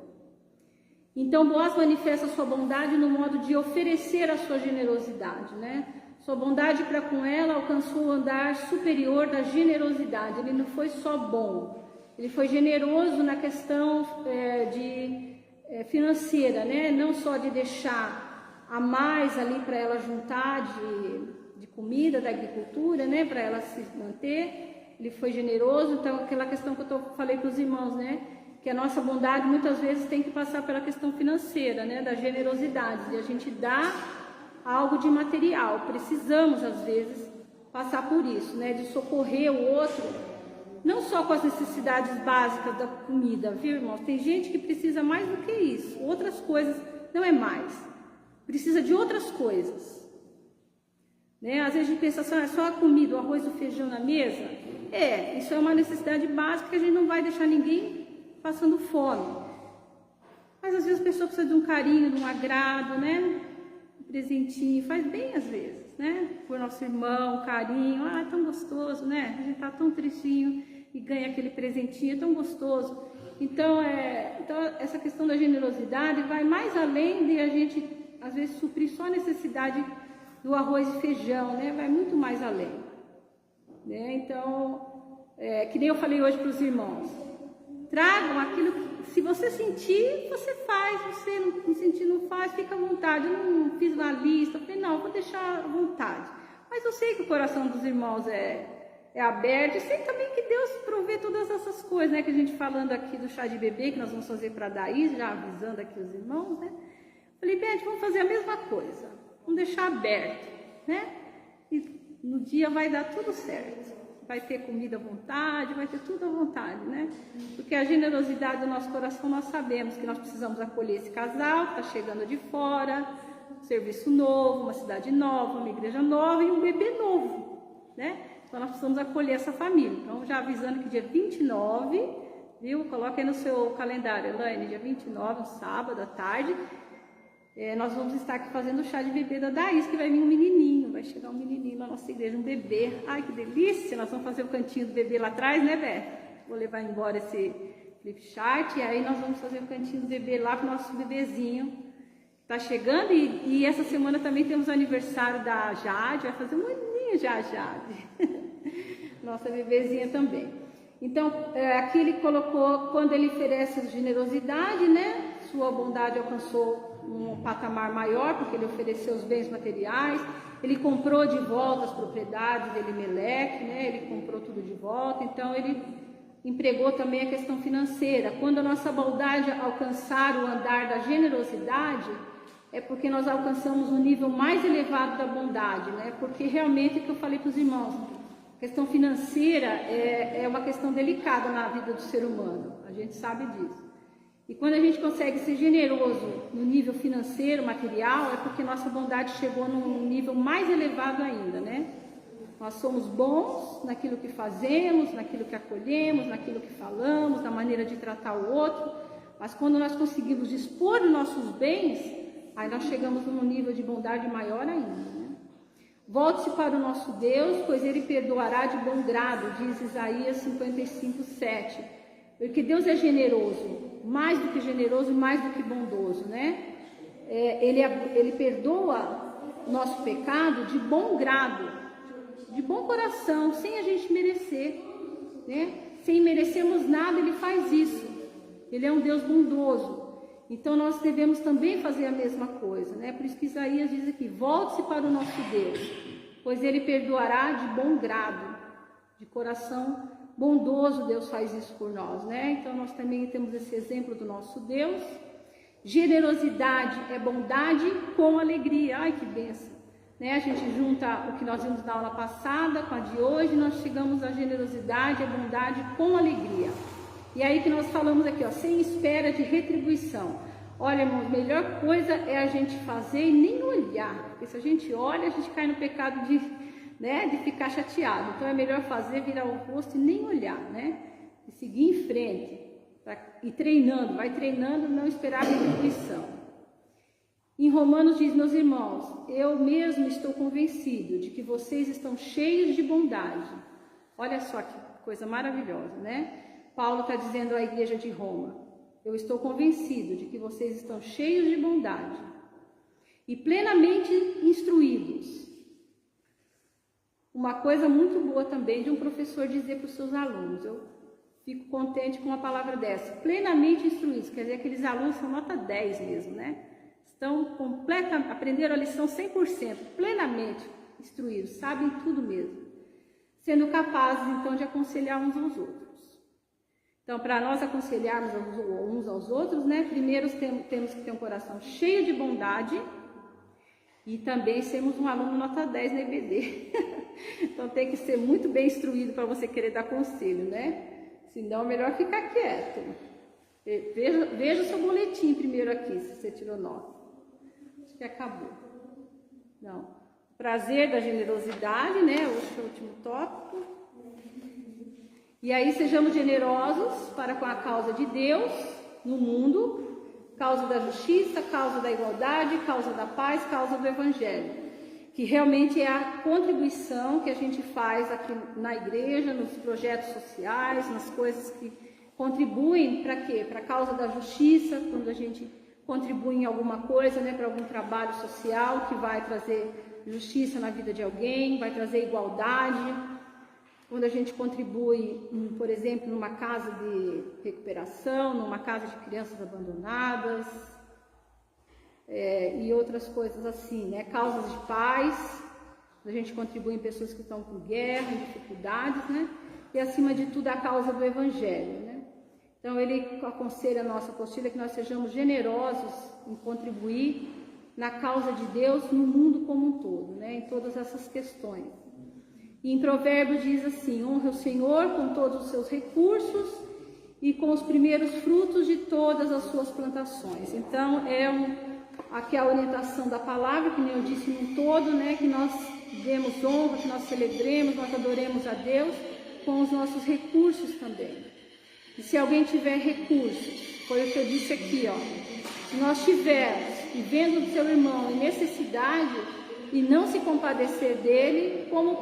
Então, Boaz manifesta sua bondade no modo de oferecer a sua generosidade, né? Sua bondade para com ela alcançou o andar superior da generosidade. Ele não foi só bom, ele foi generoso na questão financeira, né? Não só de deixar a mais ali para ela juntar de comida da agricultura, né? Para ela se manter. Ele foi generoso. Então, aquela questão que eu falei para os irmãos, né? Que a nossa bondade muitas vezes tem que passar pela questão financeira, né? Da generosidade, de a gente dar algo de material. Precisamos, às vezes, passar por isso, né? De socorrer o outro, não só com as necessidades básicas da comida, viu, irmãos? Tem gente que precisa mais do que isso. Outras coisas, não é mais. Precisa de outras coisas. Né? Às vezes a gente pensa assim, é só a comida, o arroz e o feijão na mesa. Isso é uma necessidade básica que a gente não vai deixar ninguém passando fome. Mas às vezes a pessoa precisa de um carinho, de um agrado, né? Um presentinho, faz bem às vezes, né? Por nosso irmão, carinho, é tão gostoso, né? A gente tá tão tristinho e ganha aquele presentinho, é tão gostoso. Então, essa questão da generosidade vai mais além de a gente, às vezes, suprir só a necessidade do arroz e feijão, né? Vai muito mais além. Né? Então, que nem eu falei hoje para os irmãos, tragam aquilo que, se você sentir, você faz, você não sentir, não faz, fica à vontade. Eu não fiz uma lista, falei, não, vou deixar à vontade. Mas eu sei que o coração dos irmãos é aberto, e sei também que Deus provê todas essas coisas, né? Que a gente falando aqui do chá de bebê, que nós vamos fazer para a Daís, já avisando aqui os irmãos, né? Falei, Beth, vamos fazer a mesma coisa, vamos deixar aberto, né? E no dia vai dar tudo certo, vai ter comida à vontade, vai ter tudo à vontade, né? Porque a generosidade do nosso coração, nós sabemos que nós precisamos acolher esse casal que está chegando de fora, um serviço novo, uma cidade nova, uma igreja nova e um bebê novo, né? Então, nós precisamos acolher essa família. Então, já avisando que dia 29, viu? Coloque aí no seu calendário, Elaine, dia 29, um sábado à tarde, nós vamos estar aqui fazendo o chá de bebê da Daís, que vai vir um menininho, vai chegar um menininho na nossa igreja, um bebê. Ai, que delícia! Nós vamos fazer o cantinho do bebê lá atrás, né, Bé? Vou levar embora esse flip chart, e aí nós vamos fazer o cantinho do bebê lá para o nosso bebezinho. Tá chegando, e essa semana também temos o aniversário da Jade, vai fazer um aninho já, Jade. Nossa bebezinha também. Então, aqui ele colocou, quando ele oferece generosidade, né? Sua bondade alcançou um patamar maior, porque ele ofereceu os bens materiais, ele comprou de volta as propriedades de Elimeleque, né? Ele comprou tudo de volta, então ele empregou também a questão financeira. Quando a nossa bondade alcançar o andar da generosidade, é porque nós alcançamos um nível mais elevado da bondade, né? Porque realmente, é o que eu falei para os irmãos, a questão financeira é uma questão delicada na vida do ser humano, a gente sabe disso. E quando a gente consegue ser generoso no nível financeiro, material, é porque nossa bondade chegou num nível mais elevado ainda, né? Nós somos bons naquilo que fazemos, naquilo que acolhemos, naquilo que falamos, na maneira de tratar o outro, mas quando nós conseguimos dispor dos nossos bens, aí nós chegamos num nível de bondade maior ainda, né? Volte-se para o nosso Deus, pois Ele perdoará de bom grado, diz Isaías 55:7. Porque Deus é generoso, mais do que generoso, mais do que bondoso, né? Ele perdoa o nosso pecado de bom grado, de bom coração, sem a gente merecer, né? Sem merecermos nada, Ele faz isso. Ele é um Deus bondoso. Então, nós devemos também fazer a mesma coisa, né? Por isso que Isaías diz aqui, volte-se para o nosso Deus, pois Ele perdoará de bom grado, de coração bondoso. Deus faz isso por nós, né? Então, nós também temos esse exemplo do nosso Deus. Generosidade é bondade com alegria. Ai, que bênção! Né? A gente junta o que nós vimos na aula passada com a de hoje, nós chegamos à generosidade, a bondade com alegria. E aí que nós falamos aqui, ó, sem espera de retribuição. Olha, irmãos, a melhor coisa é a gente fazer e nem olhar. Porque se a gente olha, a gente cai no pecado de ficar chateado. Então é melhor fazer, virar o rosto e nem olhar, né? E seguir em frente. E treinando, vai treinando, não esperar retribuição. Em Romanos diz, meus irmãos, eu mesmo estou convencido de que vocês estão cheios de bondade. Olha só que coisa maravilhosa, né? Paulo está dizendo à igreja de Roma, eu estou convencido de que vocês estão cheios de bondade e plenamente instruídos. Uma coisa muito boa também de um professor dizer para os seus alunos, eu fico contente com uma palavra dessa, plenamente instruídos, quer dizer, aqueles alunos são nota 10 mesmo, né? Estão aprenderam a lição 100%, plenamente instruídos, sabem tudo mesmo, sendo capazes então de aconselhar uns aos outros. Então, para nós aconselharmos uns aos outros, né, primeiro temos que ter um coração cheio de bondade e também sermos um aluno nota 10 na EBD. Então, tem que ser muito bem instruído para você querer dar conselho, né? Senão, é melhor ficar quieto. Veja o seu boletim primeiro aqui, se você tirou nota. Acho que acabou. Não. Prazer da generosidade, né? Esse é o último tópico. E aí sejamos generosos para com a causa de Deus no mundo, causa da justiça, causa da igualdade, causa da paz, causa do Evangelho, que realmente é a contribuição que a gente faz aqui na igreja, nos projetos sociais, nas coisas que contribuem para quê? Para a causa da justiça, quando a gente contribui em alguma coisa, né, para algum trabalho social que vai trazer justiça na vida de alguém, vai trazer igualdade. Quando a gente contribui, por exemplo, numa casa de recuperação, numa casa de crianças abandonadas, e outras coisas assim, né? Causas de paz, a gente contribui em pessoas que estão com guerra, em dificuldades, né? E acima de tudo a causa do Evangelho, né? Então ele aconselha a nossa apostila que nós sejamos generosos em contribuir na causa de Deus no mundo como um todo, né? Em todas essas questões. E em Provérbios diz assim: honra o Senhor com todos os seus recursos e com os primeiros frutos de todas as suas plantações. Então aqui a orientação da palavra, que nem eu disse num todo, né? Que nós demos honra, que nós celebremos, nós adoremos a Deus com os nossos recursos também. E se alguém tiver recursos, foi o que eu disse aqui, ó. Se nós tivermos e vendo o seu irmão em necessidade e não se compadecer dele, como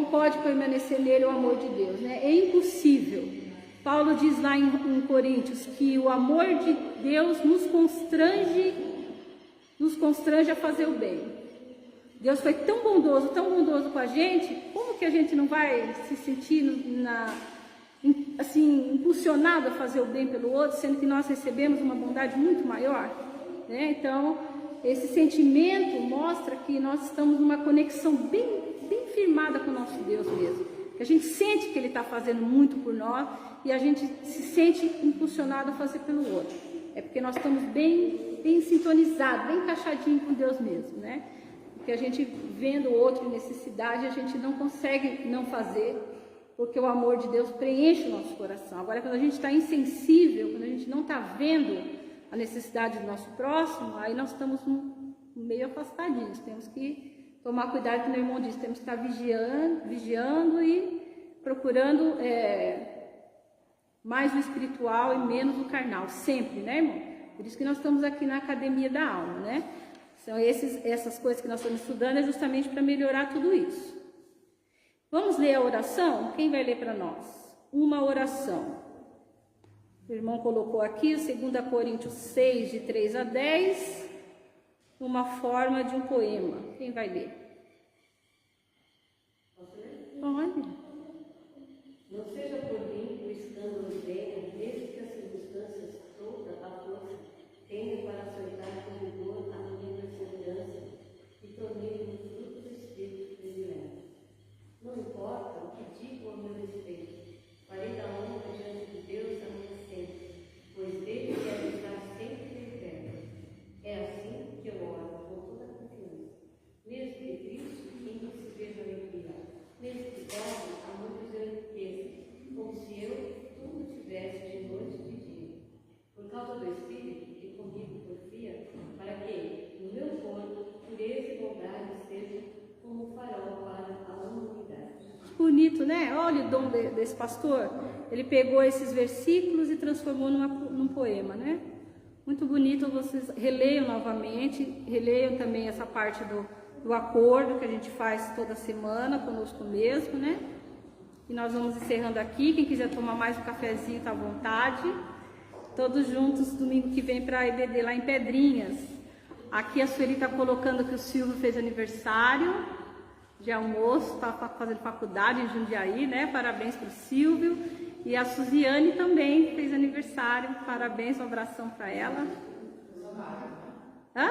pode permanecer nele o amor de Deus, né? É impossível. Paulo diz lá em Coríntios que o amor de Deus nos constrange a fazer o bem. Deus foi tão bondoso com a gente, como que a gente não vai se sentir assim, impulsionado a fazer o bem pelo outro, sendo que nós recebemos uma bondade muito maior, né? Então, esse sentimento mostra que nós estamos numa conexão bem firmada com o nosso Deus mesmo. Que a gente sente que Ele está fazendo muito por nós e a gente se sente impulsionado a fazer pelo outro. É porque nós estamos bem sintonizados, bem encaixadinho com Deus mesmo, né? Porque a gente vendo o outro em necessidade, a gente não consegue não fazer, porque o amor de Deus preenche o nosso coração. Agora, quando a gente está insensível, quando a gente não está vendo a necessidade do nosso próximo, aí nós estamos meio afastadinhos. Temos que tomar cuidado, como o irmão disse, temos que estar vigiando e procurando mais o espiritual e menos o carnal, sempre, né, irmão? Por isso que nós estamos aqui na Academia da Alma, né? Então, essas coisas que nós estamos estudando é justamente para melhorar tudo isso. Vamos ler a oração? Quem vai ler para nós? Uma oração. O irmão colocou aqui, 2 Coríntios 6, de 3 a 10, uma forma de um poema. Quem vai ler? Posso ler? Pode. Não seja por mim o escândalo venha, mesmo que as circunstâncias toda a força tenha para aceitar com rigor a minha perseverança e tornei-me no fruto do Espírito predileto. Não importa o que digo a meu respeito, farei da honra diante de Deus a minha sempre, pois dele deve estar sempre bem perto. É assim que eu oro com toda a confiança, mesmo que triste e não se veja alegria, mesmo que pobre há muitos eu enriqueça, como se eu tudo tivesse de noite e de dia. Por causa do Espírito que comigo confia, para que no meu corpo pureza e bondade sejam como um farol para a humanidade. Bonito, né? Olha o dom desse pastor. Ele pegou esses versículos e transformou num poema, né? Muito bonito. Vocês releiam novamente, releiam também essa parte do acordo que a gente faz toda semana conosco mesmo, né? E nós vamos encerrando aqui. Quem quiser tomar mais um cafezinho, tá à vontade. Todos juntos, domingo que vem, para a EBD lá em Pedrinhas. Aqui a Sueli está colocando que o Silvio fez aniversário de almoço, está fazendo faculdade em Jundiaí, né? Parabéns para o Silvio. E a Suziane também fez aniversário, parabéns, um abração para ela. Hã?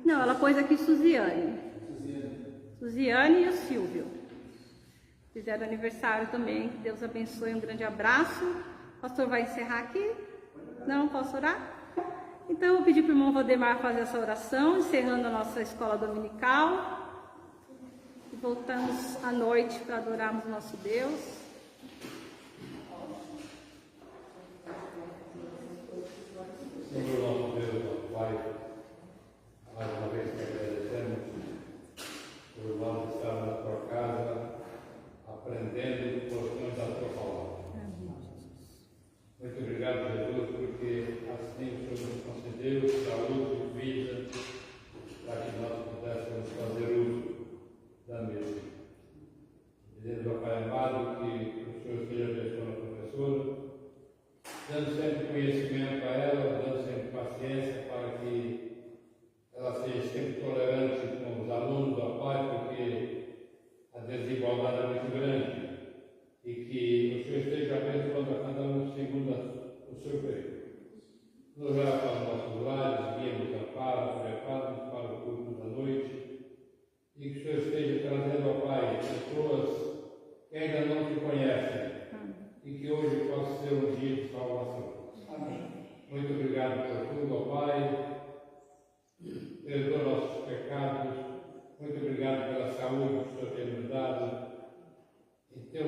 Não, ela pôs aqui Suziane. Suziane e o Silvio. Fizeram aniversário também, que Deus abençoe, um grande abraço. O pastor vai encerrar aqui? Não, posso orar? Então eu vou pedir para o irmão Valdemar fazer essa oração, encerrando a nossa escola dominical. E voltamos à noite para adorarmos o nosso Deus. Senhor nosso Deus, nosso Pai, mais uma vez te agradecemos por nós estarmos na tua casa, aprendendo porções da tua palavra. Muito obrigado, Jesus, porque assim o Senhor nos concedeu saúde e vida para que nós pudéssemos fazer uso da mesma. Pedimos ao Pai amado que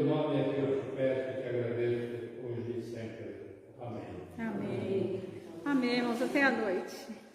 nome é que eu te peço e te agradeço hoje e sempre. Amém. Amém. Amém, irmãos. Até a noite.